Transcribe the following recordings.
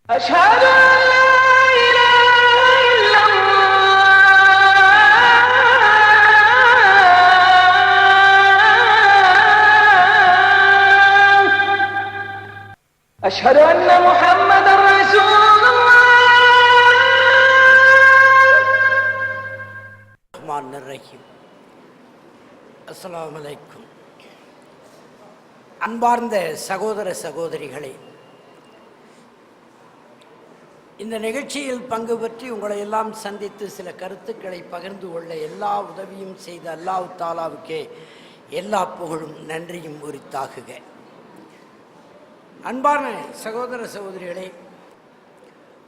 أشهد أن لا إله إلا الله أشهد أن محمد رسول الله الرحمن الرحيم அஸ்ஸலாமு அலைக்கும். அன்பார்ந்த சகோதர சகோதரிகளே, இந்த நிகழ்ச்சியில் பங்கு பற்றி உங்களை எல்லாம் சந்தித்து சில கருத்துக்களை பகிர்ந்து கொள்ள எல்லா உதவியும் செய்த அல்லாஹ் தாலாவுக்கே எல்லா புகழும் நன்றியும் உரித்தாகுக. அன்பான சகோதர சகோதரிகளே,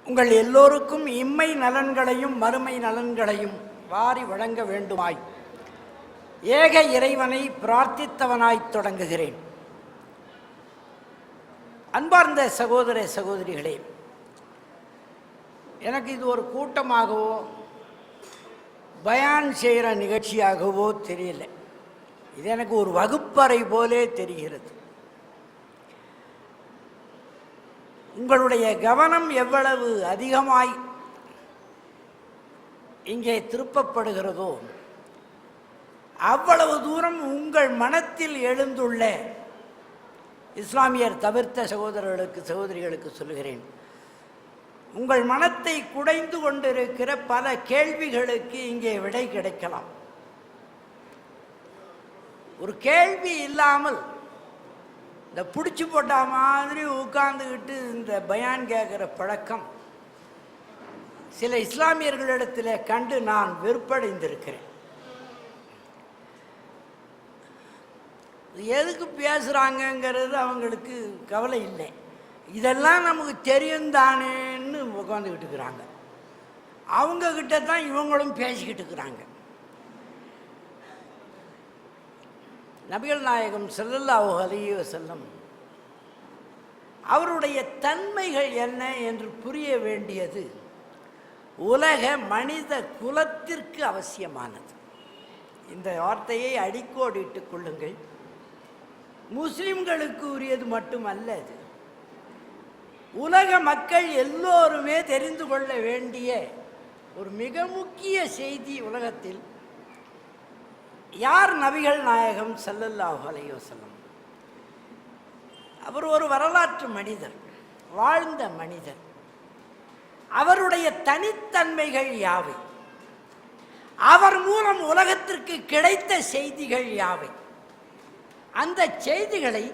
உங்கள் எல்லோருக்கும் இம்மை நலன்களையும் மறுமை நலன்களையும் வாரி வழங்க வேண்டுமாய் ஏக இறைவனை பிரார்த்தித்தவனாய் தொடங்குகிறேன். அன்பார்ந்த சகோதர சகோதரிகளே, எனக்கு இது ஒரு கூட்டமாகவோ பயான் செய்கிற நிகழ்ச்சியாகவோ தெரியல. இது எனக்கு ஒரு வகுப்பறை போலே தெரிகிறது. உங்களுடைய கவனம் எவ்வளவு அதிகமாய் இங்கே திருப்பப்படுகிறதோ அவ்வளவு தூரம் உங்கள் மனத்தில் எழுந்துள்ள இஸ்லாமியர் தவிர்த்த சகோதரர்களுக்கு சகோதரிகளுக்கு சொல்லுகிறேன், உங்கள் மனத்தை குடைந்து கொண்டிருக்கிற பல கேள்விகளுக்கு இங்கே விடை கிடைக்கலாம். ஒரு கேள்வி இல்லாமல் இந்த பிடிச்சி போட்ட மாதிரி உட்கார்ந்துக்கிட்டு இந்த பயான் கேட்குற பழக்கம் சில இஸ்லாமியர்களிடத்தில் கண்டு நான் வெறுப்படைந்திருக்கிறேன். எதுக்கு பேசுகிறாங்கங்கிறது அவங்களுக்கு கவலை இல்லை. இதெல்லாம் நமக்கு தெரியும் தானேன்னு உட்காந்துக்கிட்டு இருக்கிறாங்க. அவங்கக்கிட்ட தான் இவங்களும் பேசிக்கிட்டு இருக்கிறாங்க. நபிகள் நாயகம் ஸல்லல்லாஹு அலைஹி வஸல்லம் அவருடைய தன்மைகள் என்ன என்று புரிய வேண்டியது உலக மனித குலத்திற்கு அவசியமானது. இந்த வார்த்தையை அடிக்கோடிட்டுக் கொள்ளுங்கள். முஸ்லிம்களுக்கு உரியது மட்டுமல்ல, அது உலக மக்கள் எல்லோருமே தெரிந்து கொள்ள வேண்டிய ஒரு மிக முக்கிய செய்தி. உலகத்தில் யார் நபிகள் நாயகம் ஸல்லல்லாஹு அலைஹி வஸல்லம்? அவர் ஒரு வரலாற்று மனிதர், வாழ்ந்த மனிதர். அவருடைய தனித்தன்மைகள் யாவை? அவர் மூலம் உலகத்திற்கு கிடைத்த செய்திகள் யாவை? அந்த செய்திகளை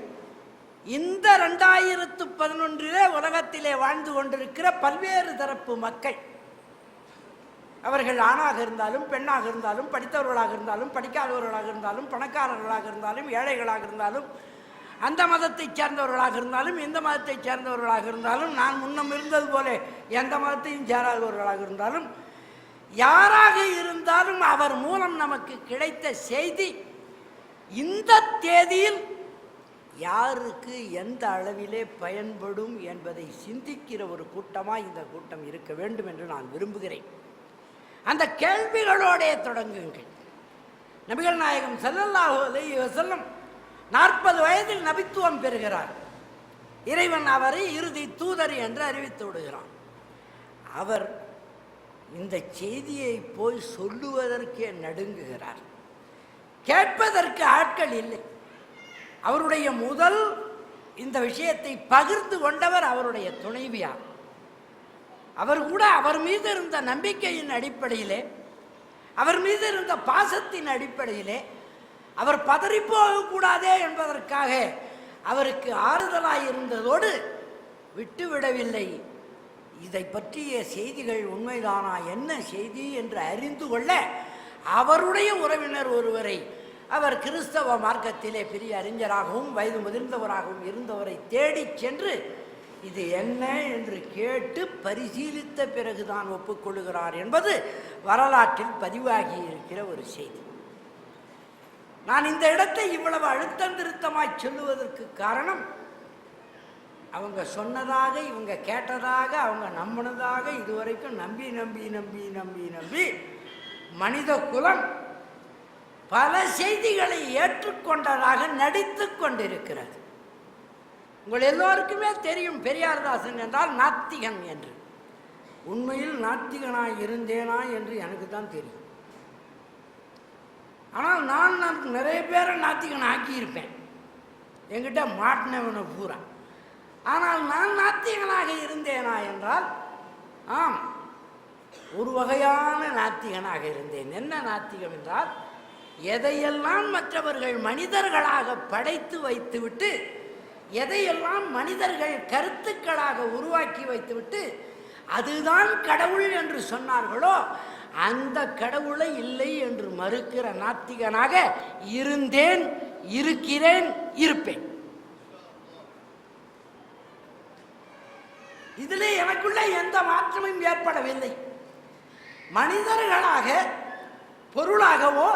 இந்த 2011 உலகத்திலே வாழ்ந்து கொண்டிருக்கிற பல்வேறு தரப்பு மக்கள், அவர்கள் ஆணாக இருந்தாலும் பெண்ணாக இருந்தாலும் படித்தவர்களாக இருந்தாலும் படிக்காதவர்களாக இருந்தாலும் பணக்காரர்களாக இருந்தாலும் ஏழைகளாக இருந்தாலும் அந்த மதத்தை சேர்ந்தவர்களாக இருந்தாலும் இந்த மதத்தை சேர்ந்தவர்களாக இருந்தாலும் நான் முன்னம் இருந்தது போல எந்த மதத்தையும் சேராதவர்களாக இருந்தாலும் யாராக இருந்தாலும் அவர் மூலம் நமக்கு கிடைத்த செய்தி இந்த தேதியில் யாருக்கு எந்த அளவிலே பயன்படும் என்பதை சிந்திக்கிற ஒரு கூட்டமாக இந்த கூட்டம் இருக்க வேண்டும் என்று நான் விரும்புகிறேன். அந்த கேள்விகளோடே தொடங்குங்கள். நபிகள் நாயகம் ஸல்லல்லாஹு அலைஹி வஸல்லம் 40 வயதில் நபித்துவம் பெறுகிறார். இறைவன் அவரை இறுதி தூதர் என்று அறிவித்து விடுகிறான். அவர் இந்த செய்தியை போய் சொல்லுவதற்கே நடுங்குகிறார். கேட்பதற்கு ஆட்கள் இல்லை. அவருடைய முதல் இந்த விஷயத்தை பகிர்ந்து கொண்டவர் அவருடைய துணைவியார். அவர் கூட அவர் மீது இருந்த நம்பிக்கையின் அடிப்படையிலே, அவர் மீது இருந்த பாசத்தின் அடிப்படையிலே, அவர் பதறிப்போகக்கூடாதே என்பதற்காக அவருக்கு ஆறுதலாய் இருந்ததோடு விட்டுவிடவில்லை. இதை பற்றிய செய்திகள் உண்மைதானா, என்ன செய்தி என்று அறிந்து கொள்ள அவருடைய உறவினர் ஒருவரை, அவர் கிறிஸ்தவ மார்க்கத்திலே பெரிய அறிஞராகவும் வயது முதிர்ந்தவராகவும் இருந்தவரை தேடி சென்று இது என்ன என்று கேட்டு பரிசீலித்த பிறகுதான் ஒப்புக்கொள்கிறார் என்பது வரலாற்றில் பதிவாகி இருக்கிற ஒரு செய்தி. நான் இந்த இடத்தை இவ்வளவு அழுத்தம் திருத்தமாய் சொல்லுவதற்கு காரணம், அவங்க சொன்னதாக இவங்க கேட்டதாக அவங்க நம்பினதாக இதுவரைக்கும் நம்பி நம்பி நம்பி நம்பி நம்பி மனித குலம் பல செய்திகளை ஏற்றுக்கொண்டதாக நடித்து கொண்டிருக்கிறது. உங்கள் எல்லோருக்குமே தெரியும் பெரியார்தாசன் என்றால் நாத்திகன் என்று. உண்மையில் நாத்திகனாய் இருந்தேனா என்று எனக்கு தான் தெரியும். ஆனால் நான் நிறைய பேரை நாத்திகன் ஆக்கியிருப்பேன், என்கிட்ட மாட்டினவனை பூரா. ஆனால் நான் நாத்திகனாக இருந்தேனா என்றால் ஆம், ஒரு வகையான நாத்திகனாக இருந்தேன். என்ன நாத்திகம் என்றால், எதையெல்லாம் மற்றவர்கள் மனிதர்களாக படைத்து வைத்துவிட்டு, எதையெல்லாம் மனிதர்கள் கருத்துக்களாக உருவாக்கி வைத்துவிட்டு அதுதான் கடவுள் என்று சொன்னார்களோ அந்த கடவுளை இல்லை என்று மறுக்கிற நாத்திகனாக இருந்தேன், இருக்கிறேன், இருப்பேன். இதிலே எனக்குள்ள எந்த மாற்றமும் ஏற்படவில்லை. மனிதர்களாக பொருளாகவோ,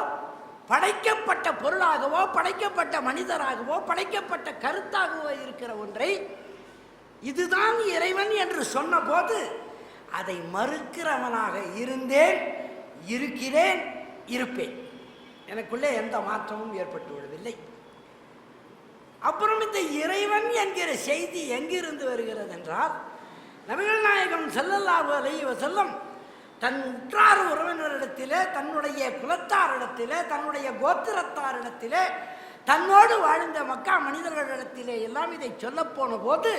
படைக்கப்பட்ட பொருளாகவோ, படைக்கப்பட்ட மனிதராகவோ, படைக்கப்பட்ட கருத்தாகவோ இருக்கிற ஒன்றை இதுதான் இறைவன் என்று சொன்னபோது அதை மறுக்கிறவனாக இருந்தேன், இருக்கிறேன், இருப்பேன். எனக்குள்ளே எந்த மாற்றமும் ஏற்பட்டு விடவில்லை. அப்புறம் இந்த இறைவன் என்கிற செய்தி எங்கிருந்து வருகிறது என்றால், நபிகள் நாயகம் ஸல்லல்லாஹு அலைஹி வஸல்லம் தன் உற்றார் உறவினரிடத்திலே, தன்னுடைய குலத்தாரிடத்திலே, தன்னுடைய கோத்திரத்தாரிடத்திலே, தன்னோடு வாழ்ந்த மக்கா மனிதர்களிடத்திலே எல்லாம் இதை சொல்லப்போன போது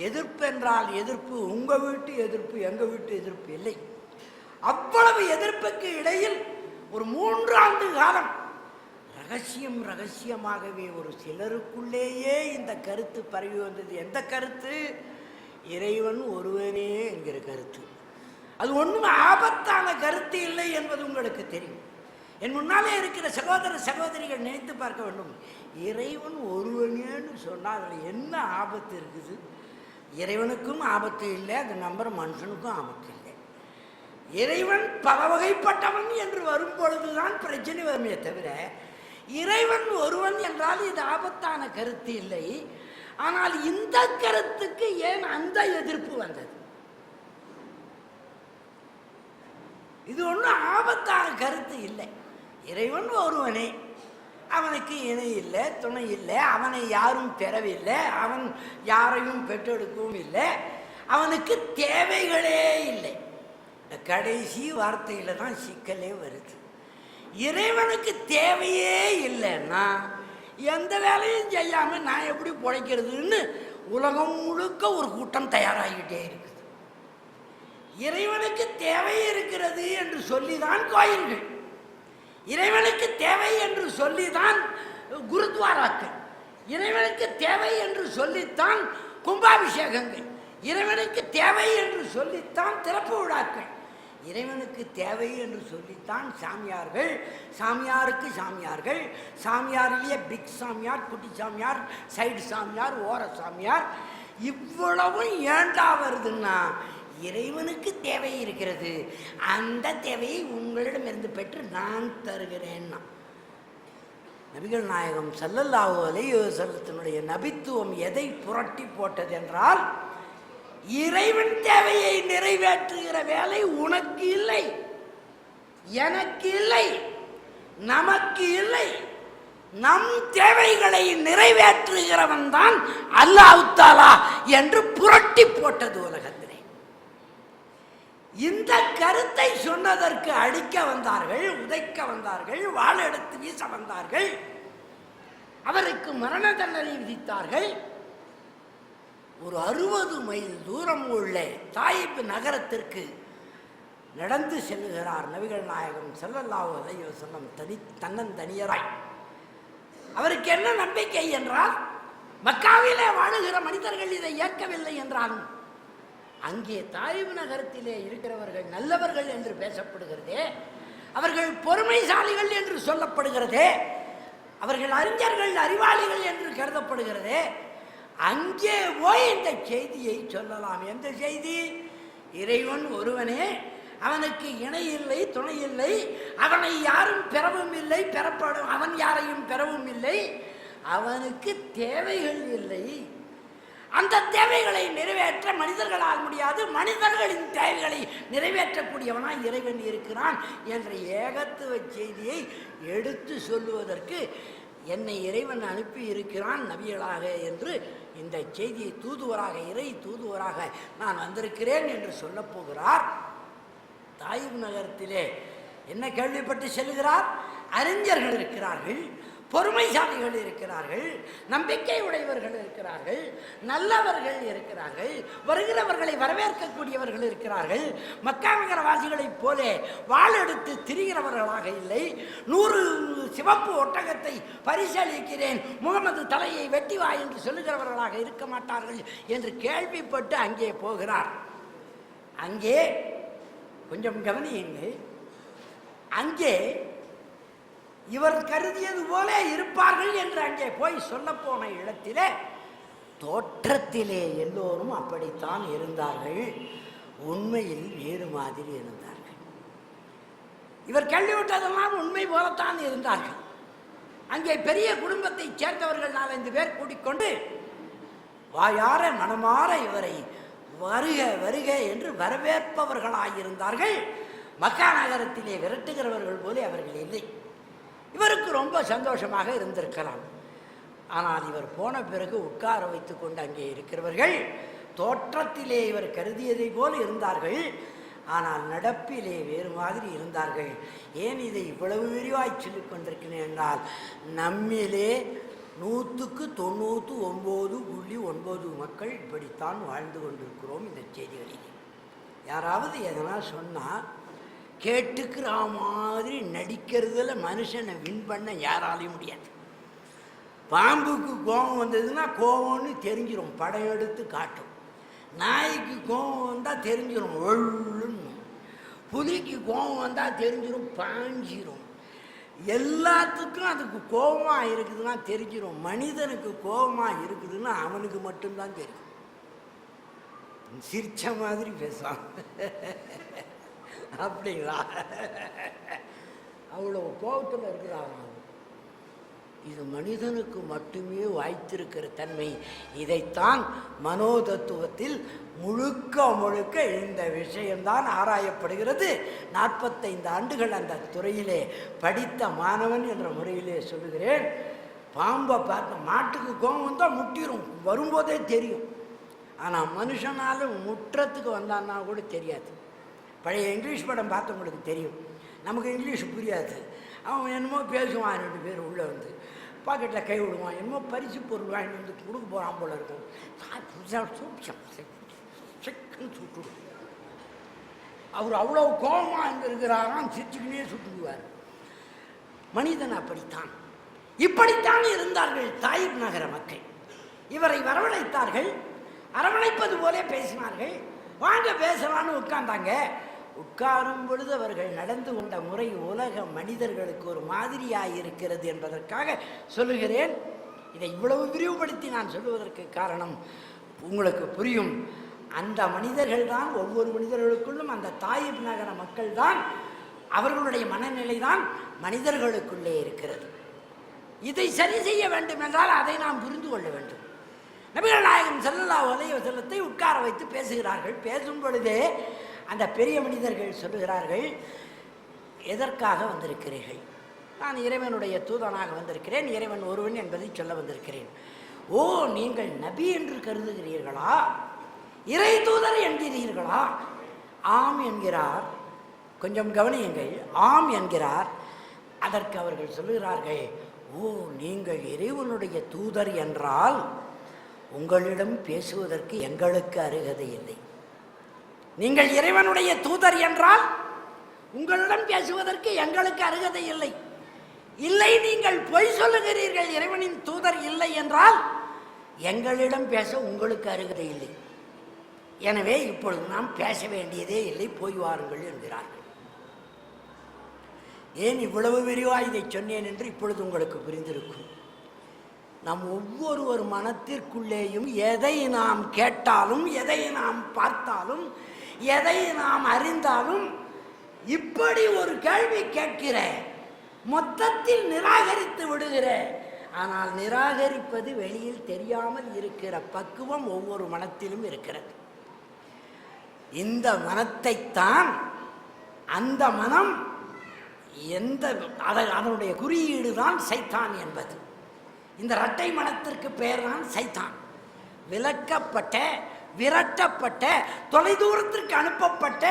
எதிர்ப்பு என்றால் எதிர்ப்பு, உங்கள் வீட்டு எதிர்ப்பு, எங்கள் வீட்டு எதிர்ப்பு இல்லை. அவ்வளவு எதிர்ப்புக்கு இடையில் ஒரு 3 ஆண்டு காலம் ரகசியமாகவே ஒரு சிலருக்குள்ளேயே இந்த கருத்து பரவி வந்தது. எந்த கருத்து? இறைவன் ஒருவனே என்கிற கருத்து. அது ஒன்றும் ஆபத்தான கருத்து இல்லை என்பது உங்களுக்கு தெரியும். என் முன்னாலே இருக்கிற சகோதர சகோதரிகள் நினைத்து பார்க்க வேண்டும். இறைவன் ஒருவனேன்னு சொன்னால் அதில் என்ன ஆபத்து இருக்குது? இறைவனுக்கும் ஆபத்து இல்லை, அது நம்புற மனுஷனுக்கும் ஆபத்து இல்லை. இறைவன் பல வகைப்பட்டவன் என்று வரும் பொழுதுதான் பிரச்சனை வருமே தவிர, இறைவன் ஒருவன் என்றால் இது ஆபத்தான கருத்து இல்லை. ஆனால் இந்த கருத்துக்கு ஏன் அந்த எதிர்ப்பு வந்தது? இது ஒன்றும் ஆபத்தான கருத்து இல்லை. இறைவன் ஒருவனே, அவனுக்கு இணை இல்லை, துணை இல்லை, அவனை யாரும் பெறவில்லை, அவன் யாரையும் பெற்றெடுக்கவும் இல்லை, அவனுக்கு தேவைகளே இல்லை. இந்த கடைசி வார்த்தையில தான் சிக்கலே வருது. இறைவனுக்கு தேவையே இல்லைன்னா எந்த வேலையும் செய்யாம நான் எப்படி பிழைக்கிறதுன்னு உலகம் முழுக்க ஒரு கூட்டம் தயாராகிட்டே இருக்குது. இறைவனுக்கு தேவை இருக்கிறது என்று சொல்லிதான் கோயில்கள், இறைவனுக்கு தேவை என்று சொல்லிதான் குருத்வாராக்கள், இறைவனுக்கு தேவை என்று சொல்லித்தான் கும்பாபிஷேகங்கள், இறைவனுக்கு தேவை என்று சொல்லித்தான் திறப்பு விழாக்கள், இறைவனுக்கு தேவை என்று சொல்லித்தான் சாமியார்கள், சாமியாருக்கு சாமியார்கள், சாமியாரிலேயே பிக் சாமியார், குட்டி சாமியார், சைடு சாமியார், ஓர சாமியார். இவ்வளவும் ஏண்டா வருதுன்னா, இறைவனுக்கு தேவை இருக்கிறது, அந்த தேவையை உங்களிடமிருந்து பெற்று நான் தருகிறேன்னா. நபிகள் நாயகம் ஸல்லல்லாஹு அலைஹி வஸல்லத்தினுடைய நபித்துவம் எதை புரட்டி போட்டது என்றால், இறைவன் தேவையை நிறைவேற்றுகிற வேலை உனக்கு இல்லை, எனக்கு இல்லை, நமக்கு இல்லை. நம் தேவைகளை நிறைவேற்றுகிறவன் தான் அல்லாஹ் தஆலா என்று புரட்டி போட்டது உலகத்திலே. இந்த கருத்தை சொன்னதற்கு அடிக்க வந்தார்கள், உதைக்க வந்தார்கள், வாள் எடுத்து வீச வந்தார்கள், அவருக்கு மரண தண்டனை விதித்தார்கள். ஒரு 60 மைல் தூரம் உள்ள தாயிப் நகரத்திற்கு நடந்து செல்லுகிறார் நபிகள் நாயகம் ஸல்லல்லாஹு அலைஹி வஸல்லம் தன்னந்தனியராய். அவருக்கு என்ன நம்பிக்கை என்றால், மக்காவிலே வாழுகிற மனிதர்கள் இதை ஏற்கவில்லை என்றாலும் அங்கே தாயிப் நகரத்திலே இருக்கிறவர்கள் நல்லவர்கள் என்று பேசப்படுகிறதே, அவர்கள் பொறுமைசாலிகள் என்று சொல்லப்படுகிறதே, அவர்கள் அறிஞர்கள், அறிவாளிகள் என்று கருதப்படுகிறதே, அங்கே போய் இந்த செய்தியை சொல்லலாம். எந்த செய்தி? இறைவன் ஒருவனே, அவனுக்கு இணை இல்லை, துணை இல்லை, அவனை யாரும் பெறவும் இல்லை, பெறப்படும், அவன் யாரையும் பெறவும் இல்லை, அவனுக்கு தேவைகள் இல்லை, அந்த தேவைகளை நிறைவேற்ற மனிதர்களால் முடியாது, மனிதர்களின் தேவைகளை நிறைவேற்றக்கூடியவனாய் இறைவன் இருக்கிறான் என்ற ஏகத்துவ செய்தியை எடுத்து சொல்லுவதற்கு என்னை இறைவன் அனுப்பி இருக்கிறான் நபிகளாக என்று இந்த செய்தியை தூதுவராக இறை தூதுவராக நான் வந்திருக்கிறேன் என்று சொல்லப் போகிறார். தாயிப் நகரத்திலே என்ன கேள்விப்பட்டு செல்கிறார்? அறிஞர்கள் இருக்கிறார்கள், பொறுமைசாலிகள் இருக்கிறார்கள், நம்பிக்கை உடையவர்கள் இருக்கிறார்கள், நல்லவர்கள் இருக்கிறார்கள், வருகிறவர்களை வரவேற்கக்கூடியவர்கள் இருக்கிறார்கள். மக்கா நகரவாசிகளைப் போல வாளெடுத்து திரிகிறவர்களாக இல்லை. 100 சிவப்பு ஒட்டகத்தை பரிசளிக்கிறேன், முகமது தலையை வெட்டி வா என்று சொல்லுகிறவர்களாக இருக்க மாட்டார்கள் என்று கேள்விப்பட்டு அங்கே போகிறார். அங்கே கொஞ்சம் கவனியுங்கள். அங்கே இவர் கருதியது போல இருப்பார்கள் என்று அங்கே போய் சொல்லப்போன இடத்திலே தோற்றத்திலே எல்லோரும் அப்படித்தான் இருந்தார்கள், உண்மையில் வேறு மாதிரி இருந்தார்கள். இவர் கேள்விவிட்டதெல்லாம் உண்மை போலத்தான் இருந்தார்கள். அங்கே பெரிய குடும்பத்தை சேர்ந்தவர்கள் 4-5 பேர் கூட்டிக்கொண்டு வாயார மனமாற இவரை வருக வருக என்று வரவேற்பவர்களாயிருந்தார்கள். மக்கா நகரத்திலே விரட்டுகிறவர்கள் போல அவர்கள் இல்லை. இவருக்கு ரொம்ப சந்தோஷமாக இருந்திருக்கலாம். ஆனால் இவர் போன பிறகு உட்கார வைத்து கொண்டு அங்கே இருக்கிறவர்கள் தோற்றத்திலே இவர் கருதியதை போல் இருந்தார்கள், ஆனால் நடப்பிலே வேறு மாதிரி இருந்தார்கள். ஏன் இதை இவ்வளவு விரிவாய் சொல்லிக் கொண்டிருக்கிறேன் என்றால், நம்மிலே 199.9 மக்கள் இப்படித்தான் வாழ்ந்து கொண்டிருக்கிறோம். இந்த செய்திகளில் யாராவது எதனா சொன்னால் கேட்டுக்கிற மாதிரி நடிக்கிறதுல மனுஷனை வின் பண்ண யாராலையும் முடியாது. பாம்புக்கு கோபம் வந்ததுன்னா கோபம்னு தெரிஞ்சிடும், படம் எடுத்து காட்டும். நாய்க்கு கோபம் வந்தால் தெரிஞ்சிடும், ஒள்ளுன்னு. புலிக்கு கோபம் வந்தால் தெரிஞ்சிடும், பாஞ்சிரும். எல்லாத்துக்கும் அதுக்கு கோபமாக இருக்குதுன்னா தெரிஞ்சிடும். மனிதனுக்கு கோபமாக இருக்குதுன்னா அவனுக்கு மட்டும்தான் தெரியும். சிரிச்ச மாதிரி பேசுவான். அப்படிங்களா? அவ்வளோ கோபத்தில் இருக்கிறாங்க. இது மனிதனுக்கு மட்டுமே வாய்த்திருக்கிற தன்மை. இதைத்தான் மனோதத்துவத்தில் முழுக்க முழுக்க இந்த விஷயம்தான் ஆராயப்படுகிறது. 45 ஆண்டுகள் அந்த துறையிலே படித்த மாணவன் என்ற முறையிலே சொல்லுகிறேன். பாம்பை பார்த்த மாட்டுக்கு கோபம் வந்தால் முட்டிடும், வரும்போதே தெரியும். ஆனால் மனுஷனால முற்றத்துக்கு வந்தான்னா கூட தெரியாது. பழைய இங்கிலீஷ் படம் பார்த்தவங்களுக்கு தெரியும். நமக்கு இங்கிலீஷ் புரியாது. அவன் என்னமோ பேசுவான், 2 பேர் உள்ளே வந்து பாக்கெட்டில் கை விடுவான், என்னமோ பரிசு பொருள் வாங்கிட்டு வந்து கொடுக்க போகிறான் போல இருக்கும். சுட்டுடும். அவர் அவ்வளோ கோபமாக இருந்திருக்கிறாராம், சிரிச்சுக்கினே சுட்டுடுவார். மனிதன் அப்படித்தான், இப்படித்தான் இருந்தார்கள் தாயிப் நகர மக்கள். இவரை வரவழைத்தார்கள், அரவணைப்பது போலே பேசினார்கள். வாங்க பேசலான்னு உட்கார்ந்தாங்க. உட்காரும் பொழுது அவர்கள் நடந்து கொண்ட முறை உலக மனிதர்களுக்கு ஒரு மாதிரியாக இருக்கிறது என்பதற்காக சொல்லுகிறேன். இதை இவ்வளவு விரிவுபடுத்தி நான் சொல்லுவதற்கு காரணம் உங்களுக்கு புரியும். அந்த மனிதர்கள் தான், ஒவ்வொரு மனிதர்களுக்குள்ளும் அந்த தாயிப் நகர மக்கள் தான், அவர்களுடைய மனநிலை தான் மனிதர்களுக்குள்ளே இருக்கிறது. இதை சரி செய்ய வேண்டும் என்றால் அதை நாம் புரிந்து கொள்ள வேண்டும். நபிகள் நாயகம் ஸல்லல்லாஹு அலைஹி வஸல்லத்தை உட்கார வைத்து பேசுகிறார்கள். பேசும் பொழுதே அந்த பெரிய மனிதர்கள் சொல்லுகிறார்கள், எதற்காக வந்திருக்கிறீர்கள்? நான் இறைவனுடைய தூதனாக வந்திருக்கிறேன், இறைவன் ஒருவன் என்பதை சொல்ல வந்திருக்கிறேன். ஓ, நீங்கள் நபி என்று கருதுகிறீர்களா? இறை தூதர் என்கிறீர்களா? ஆம் என்கிறார். கொஞ்சம் கவனியுங்கள், ஆம் என்கிறார். அதற்கு அவர்கள் சொல்லுகிறார்கள், ஓ, நீங்கள் இறைவனுடைய தூதர் என்றால் உங்களிடம் பேசுவதற்கு எங்களுக்கு அருகதை இல்லை. நீங்கள் இறைவனுடைய தூதர் என்றால் உங்களிடம் பேசுவதற்கு எங்களுக்கு அருகதை இல்லை. இல்லை, நீங்கள் பொய் சொல்லுகிறீர்கள், இறைவனின் தூதர் இல்லை என்றால் எங்களிடம் பேச உங்களுக்கு அருகதை இல்லை. எனவே இப்பொழுது நாம் பேச வேண்டியதே இல்லை, போய் வாருங்கள் என்கிறார்கள். ஏன் இவ்வளவு விரிவாக இதை சொன்னேன் என்று இப்பொழுது உங்களுக்கு புரிந்திருக்கும். நம் ஒவ்வொரு மனத்திற்குள்ளேயும் எதை நாம் கேட்டாலும், எதை நாம் பார்த்தாலும், எதை நாம் அறிந்தாலும் இப்படி ஒரு கேள்வி கேட்கிற, மொத்தத்தில் நிராகரித்து விடுகிற, ஆனால் நிராகரிப்பது வெளியில் தெரியாமல் இருக்கிற பக்குவம் ஒவ்வொரு மனத்திலும் இருக்கிறது. இந்த மனத்தைத்தான், அந்த மனம் அதனுடைய குறியீடு தான் சைத்தான் என்பது. இந்த இரட்டை மனத்திற்கு பெயர் தான் சைத்தான். விலக்கப்பட்ட, விரட்டப்பட்ட, தொலைதூரத்திற்கு அனுப்பப்பட்ட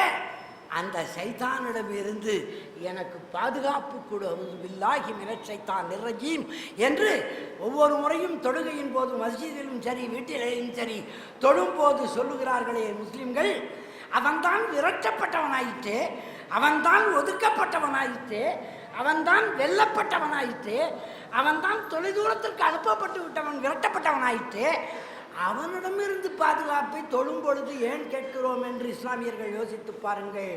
அந்த சைத்தானிடமிருந்து எனக்கு பாதுகாப்பு கொடு, பில்லாஹி மினஷ் ஷைத்தானிர் ரஜீம் என்று ஒவ்வொரு முறையும் தொழுகையின் போது மஸ்ஜிதிலும் சரி வீட்டிலேயும் சரி தொழும்போது சொல்லுகிறார்களே முஸ்லிம்கள். அவன்தான் விரட்டப்பட்டவனாயிற்று, அவன்தான் ஒதுக்கப்பட்டவனாயிற்று, அவன்தான் வெல்லப்பட்டவனாயிற்று, அவன்தான் தொலைதூரத்திற்கு அனுப்பப்பட்டு விட்டவன், விரட்டப்பட்டவனாயிற்று. அவனிடமிருந்து பாதுகாப்பை தொழும் பொழுது ஏன் கேட்கிறோம் என்று இஸ்லாமியர்கள் யோசித்து பாருங்கள்.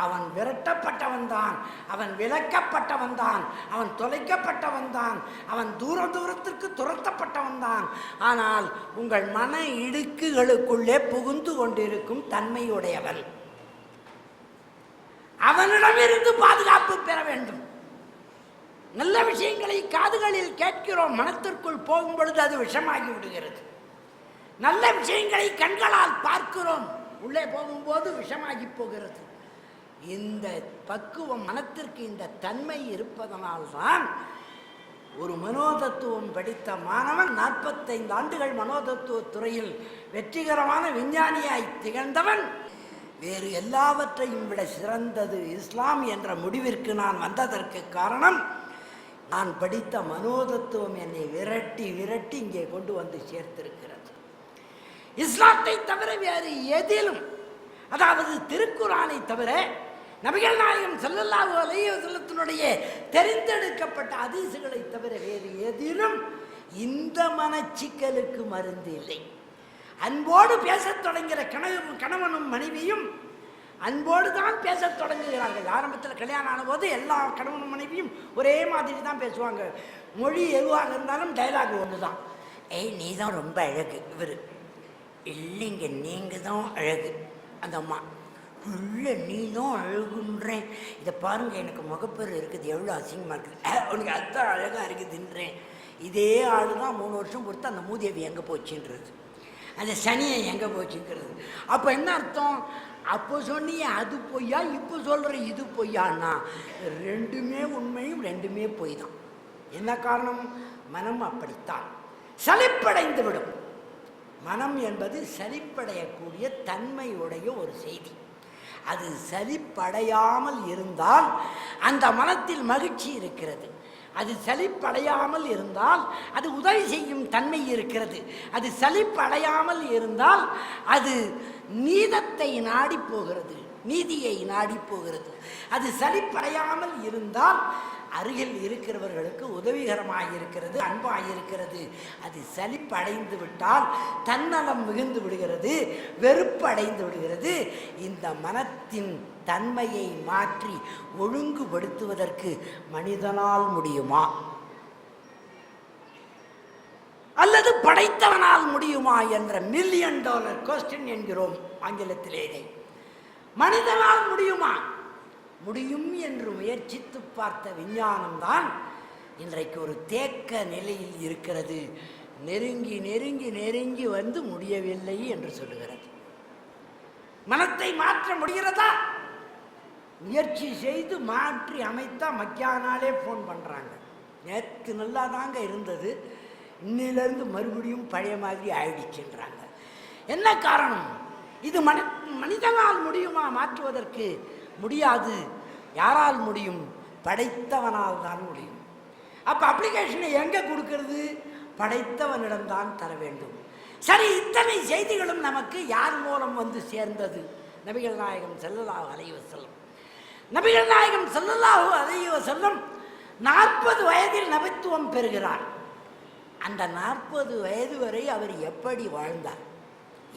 அவன் விரட்டப்பட்டவன் தான், அவன் விலக்கப்பட்டவன் தான், அவன் தொலைக்கப்பட்டவன் தான், அவன் தூரத்திற்கு துரத்தப்பட்டவன் தான். ஆனால் உங்கள் மன இடுக்குகளுக்குள்ளே புகுந்து கொண்டிருக்கும் தன்மையுடையவன். அவனிடமிருந்து பாதுகாப்பு பெற வேண்டும். நல்ல விஷயங்களை காதுகளில் கேட்கிறோம், மனத்திற்குள் போகும் பொழுது அது விஷமாகி விடுகிறது. நல்ல விஷயங்களை கண்களால் பார்க்கிறோம், உள்ளே போகும்போது விஷமாகி போகிறது. இந்த பக்குவம் மனத்திற்கு இந்த தன்மை இருப்பதனால்தான் ஒரு மனோதத்துவம் படித்த மாணவன் 45 ஆண்டுகள் மனோதத்துவ துறையில் வெற்றிகரமான விஞ்ஞானியாய் திகழ்ந்தவன் வேறு எல்லாவற்றையும் விட சிறந்தது இஸ்லாம் என்ற முடிவிற்கு நான் வந்ததற்கு காரணம், நான் படித்த மனோதத்துவம் என்னை விரட்டி விரட்டி இங்கே கொண்டு வந்து சேர்த்திருக்கிறது. இஸ்லாத்தை தவிர வேறு எதிலும், அதாவது திருக்குரானை தவிர, நபிகள் நாயகம் ஸல்லல்லாஹு அலைஹி வஸல்லத்தினுடைய தெரிந்தெடுக்கப்பட்ட ஹதீஸுகளை தவிர வேறு எதிலும் இந்த மனச்சிக்கலுக்கு மருந்து இல்லை. அன்போடு பேசத் தொடங்குகிற கணவனும் மனைவியும் அன்போடு தான் பேசத் தொடங்குகிறார்கள். ஆரம்பத்தில் கல்யாணம் ஆன போது எல்லா கணவனும் மனைவியும் ஒரே மாதிரி தான் பேசுவாங்க. மொழி எதுவாக இருந்தாலும் டைலாக் ஒன்று தான். ஏய் நீ தான் ரொம்ப அழகு, இவர் இல்லைங்க நீங்கள் தான் அழகு, அந்த அம்மா இல்லை நீ தான் அழகுன்றேன், இதை பாருங்கள் எனக்கு முகப்பேறு இருக்குது எவ்வளோ அசிங்கமாக இருக்குது, உனக்கு அதுதான் அழகாக இருக்குதுன்றேன். இதே ஆள் தான் 3 வருஷம் பொறுத்து அந்த மூதேவி எங்கே போச்சுன்றது, அந்த சனியை எங்கே போச்சுங்கிறது. அப்போ என்ன அர்த்தம்? அப்போ சொன்னிய அது பொய்யா, இப்போ சொல்கிற இது பொய்யான்னா ரெண்டுமே உண்மையும் ரெண்டுமே பொய் தான். என்ன காரணம்? மனம் அப்படித்தான் சலிப்படைந்து விடும். மனம் என்பது சலிப்படையக்கூடிய தன்மையுடைய ஒரு செய்தி. அது சலிப்படையாமல் இருந்தால் அந்த மனத்தில் மகிழ்ச்சி இருக்கிறது. அது சலிப்படையாமல் இருந்தால் அது உதவி செய்யும் தன்மை இருக்கிறது. அது சலிப்படையாமல் இருந்தால் அது நீதத்தை நாடி போகிறது, நீதியை நாடி போகிறது. அது சலிப்படையாமல் இருந்தால் அருகில் இருக்கிறவர்களுக்கு உதவிகரமாக இருக்கிறது, அன்பாக இருக்கிறது. அது சலிப்படைந்து விட்டால் தன்னலம் மிகுந்து விடுகிறது, வெறுப்பு அடைந்து விடுகிறது. இந்த மனத்தின் தன்மையை மாற்றி ஒழுங்குபடுத்துவதற்கு மனிதனால் முடியுமா அல்லது படைத்தவனால் முடியுமா என்ற $1 மில்லியன் கொஸ்டின் என்கிறோம் ஆங்கிலத்திலே. மனிதனால் முடியுமா? முடியும் என்று முயற்சித்து பார்த்த விஞ்ஞானம்தான் இன்றைக்கு ஒரு தேக்க நிலையில் இருக்கிறது. நெருங்கி நெருங்கி நெருங்கி வந்து முடியவில்லை என்று சொல்லுகிறது. மனத்தை மாற்ற முடிகிறதா? முயற்சி செய்து மாற்றி அமைத்தா மக்கியானாலே ஃபோன் பண்ணுறாங்க. நேற்று நல்லா தாங்க இருந்தது, இன்னிலிருந்து மறுபடியும் பழைய மாதிரி ஆயிடுச்சுன்றாங்க. என்ன காரணம்? இது மனிதனால் முடியுமா மாற்றுவதற்கு? முடியாது. யாரால் முடியும்? படைத்தவனால் தான் முடியும். அப்போ அப்ளிகேஷனை எங்கே கொடுக்கறது? படைத்தவனிடம்தான் தர வேண்டும். சரி, இத்தனை செய்திகளும் நமக்கு யார் மூலம் வந்து சேர்ந்தது? நபிகள் நாயகம் ஸல்லல்லாஹு அலைஹி வஸல்லம். நபிகள் நாயகம் ஸல்லல்லாஹு அலைஹி வஸல்லம் 40 வயதில் நபித்துவம் பெறுகிறார். அந்த 40 வயது வரை அவர் எப்படி வாழ்ந்தார்,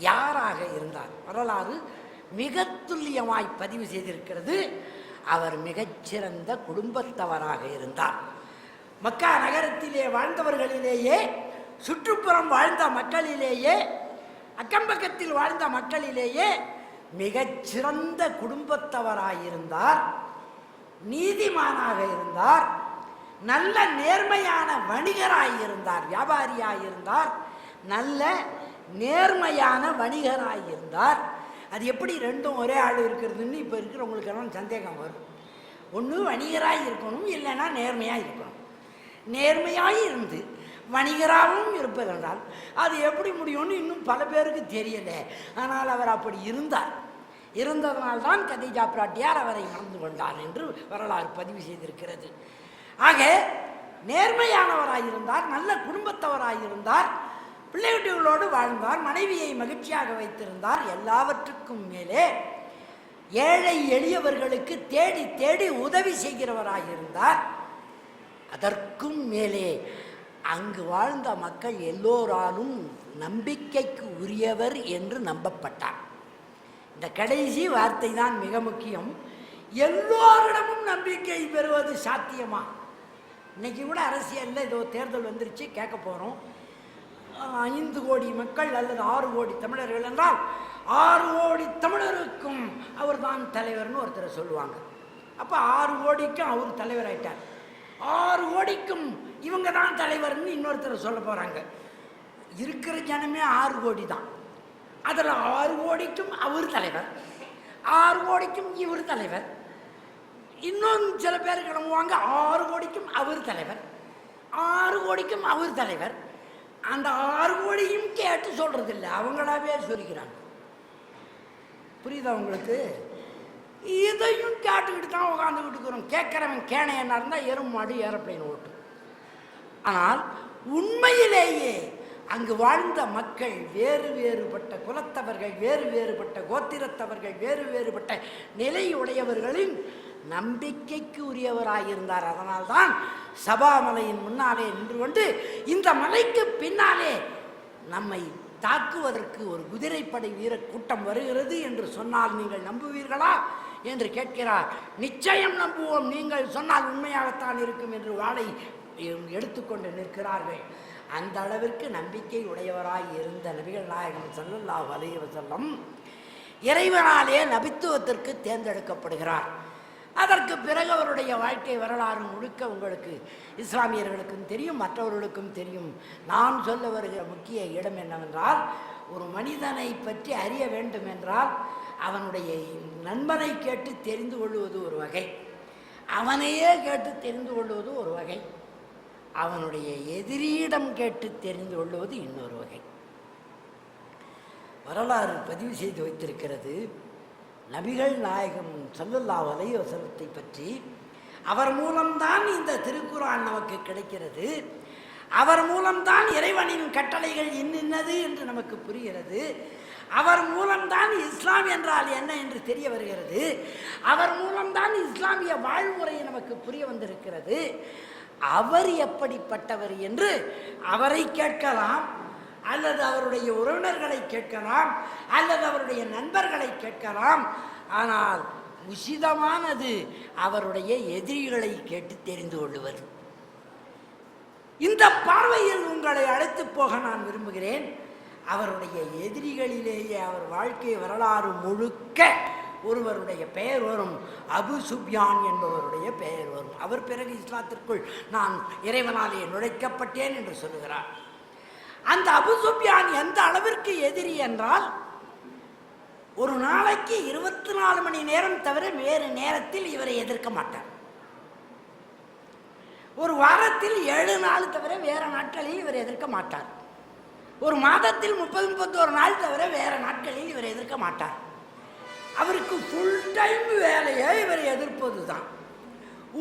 யாராக இருந்தார்? வரலாறு மிக துல்லியமாய் பதிவு செய்திருக்கிறது. அவர் மிகச்சிறந்த குடும்பத்தவராக இருந்தார். மக்கா நகரத்திலே வாழ்ந்தவர்களிலேயே, சுற்றுப்புறம் வாழ்ந்த மக்களிலேயே, அக்கம்பக்கத்தில் வாழ்ந்த மக்களிலேயே மிகச்சிறந்த குடும்பத்தவராயிருந்தார். நீதிமானாக இருந்தார். நல்ல நேர்மையான வணிகராயிருந்தார். வியாபாரியாயிருந்தார். நல்ல நேர்மையான வணிகராயிருந்தார். அது எப்படி ரெண்டும் ஒரே ஆள் இருக்கிறதுன்னு இப்போ இருக்கிறவங்களுக்கெல்லாம் சந்தேகம் வரும். ஒன்று வணிகராக இருக்கணும், இல்லைன்னா நேர்மையாக இருக்கணும். நேர்மையாக இருந்து வணிகராகவும் இருப்பதென்றால் அது எப்படி முடியும்னு இன்னும் பல பேருக்கு தெரியல. ஆனால் அவர் அப்படி இருந்தார். இருந்ததனால்தான் கதீஜா பிராட்டியார் அவரை மணந்து கொண்டார் என்று வரலாறு பதிவு செய்திருக்கிறது. ஆக நேர்மையானவராயிருந்தார், நல்ல குடும்பத்தவராயிருந்தார், பிள்ளைகுட்டிகளோடு வாழ்ந்தார், மனைவியை மகிழ்ச்சியாக வைத்திருந்தார். எல்லாவற்றுக்கும் மேலே ஏழை எளியவர்களுக்கு தேடி தேடி உதவி செய்கிறவராயிருந்தார். அதற்கும் மேலே அங்கு வாழ்ந்த மக்கள் எல்லோராலும் நம்பிக்கைக்கு உரியவர் என்று நம்பப்பட்டார். இந்த கடைசி வார்த்தை தான் மிக முக்கியம். எல்லோரிடமும் நம்பிக்கை பெறுவது சாத்தியமா? இன்னைக்கு கூட அரசியலில் ஏதோ தேர்தல் வந்துருச்சு, கேட்க போகிறோம். 5 கோடி மக்கள் அல்லது 6 கோடி தமிழர்கள் என்றால் 6 கோடி தமிழருக்கும் அவர் தான் தலைவர்னு ஒருத்தர் சொல்லுவாங்க. அப்போ 6 கோடிக்கும் அவர் தலைவர் ஆயிட்டார். 6 கோடிக்கும் இவங்க தான் தலைவர்னு இன்னொருத்தர் சொல்ல போகிறாங்க. இருக்கிற ஜனமே 6 கோடி தான். அதில் 6 கோடிக்கும் அவர் தலைவர், 6 கோடிக்கும் இவர் தலைவர். இன்னும் சில பேர் கிளம்புவாங்க 6 கோடிக்கும் அவர் தலைவர், 6 கோடிக்கும் அவர் தலைவர். அந்த 6 கோடியும் கேட்டு சொல்றது இல்லை, அவங்களாவே சொல்லிக்கிறாங்க. புரியுதா உங்களுக்கு? இதையும் கேட்டுக்கிட்டு தான் உட்காந்துக்கிட்டு இருக்கிறோம். கேட்குறவன் கேனை என்ன இருந்தால் எறும் மாடு ஏரோப்ளைன் ஓட்டும். ஆனால் உண்மையிலேயே அங்கு வாழ்ந்த மக்கள் வேறு வேறுபட்ட குலத்தவர்கள், வேறு வேறுபட்ட கோத்திரத்தவர்கள், வேறு வேறுபட்ட நிலையுடையவர்களின் நம்பிக்கைக்கு உரியவராயிருந்தார். அதனால்தான் சபாமலையின் முன்னாலே நின்று கொண்டு இந்த மலைக்கு பின்னாலே நம்மை தாக்குவதற்கு ஒரு குதிரைப்படை வீர கூட்டம் வருகிறது என்று சொன்னால் நீங்கள் நம்புவீர்களா என்று கேட்கிறார். நிச்சயம் நம்புவோம், நீங்கள் சொன்னால் உண்மையாகத்தான் இருக்கும் என்று வாளை எடுத்துக்கொண்டு நிற்கிறார்கள். அந்த அளவிற்கு நம்பிக்கை உடையவராய் இருந்த நபிகள் நாயகம் ஸல்லல்லாஹு அலைஹி வஸல்லம் இறைவனாலே நபித்துவத்திற்கு தேர்ந்தெடுக்கப்படுகிறார். அதற்கு பிறகு அவருடைய வாழ்க்கை வரலாறு முழுக்க உங்களுக்கு இஸ்லாமியர்களுக்கும் தெரியும், மற்றவர்களுக்கும் தெரியும். நான் சொல்ல வருகிற முக்கிய இடம் என்னவென்றால், ஒரு மனிதனை பற்றி அறிய வேண்டும் என்றால் அவனுடைய நண்பனை கேட்டு தெரிந்து கொள்வது ஒரு வகை, அவனையே கேட்டு தெரிந்து கொள்வது ஒரு வகை, அவனுடைய எதிரியிடம் கேட்டு தெரிந்து கொள்வது இன்னொரு வகை. வரலாறு பதிவு செய்து வைத்திருக்கிறது. நபிகள் நாயகம் ஸல்லல்லாஹு அலைஹி வஸல்லத்தை பற்றி அவர் மூலம்தான் இந்த திருக்குர்ஆன் நமக்கு கிடைக்கிறது. அவர் மூலம்தான் இறைவனின் கட்டளைகள் இன்னது என்று நமக்கு புரிகிறது. அவர் மூலம்தான் இஸ்லாம் என்றால் என்ன என்று தெரிய வருகிறது. அவர் மூலம்தான் இஸ்லாமிய வாழ்முறை நமக்கு புரிய வந்திருக்கிறது. அவர் எப்படிப்பட்டவர் என்று அவரை கேட்கலாம், அல்லது அவருடைய உறவினர்களை கேட்கலாம், அல்லது அவருடைய நண்பர்களை கேட்கலாம். ஆனால் உசிதமானது அவருடைய எதிரிகளை கேட்டு தெரிந்து கொள்வது. இந்த பார்வையில் உங்களை அழைத்து போக நான் விரும்புகிறேன். அவருடைய எதிரிகளிலேயே அவர் வாழ்க்கை வரலாறு முழுக்க ஒருவருடைய பெயர் வரும், அபு சுப்யான் என்பவருடைய பெயர் வரும். அவர் பிறகு இஸ்லாத்திற்குள் நான் இறைவனாலே நுழைக்கப்பட்டேன் என்று சொல்லுகிறார். அந்த அபு சுப்யான் எந்த அளவிற்கு எதிரி என்றால், ஒரு நாளைக்கு 24 மணி நேரம் தவிர வேறு நேரத்தில் இவரை எதிர்க்க மாட்டார். ஒரு வாரத்தில் 7 நாள் தவிர வேற நாட்களில் இவர் எதிர்க்க மாட்டார். ஒரு மாதத்தில் 30-31 நாள் தவிர வேற நாட்களில் இவர் எதிர்க்க மாட்டார். அவருக்கு ஃபுல் டைம் வேலையை இவர் எதிர்ப்பது தான்.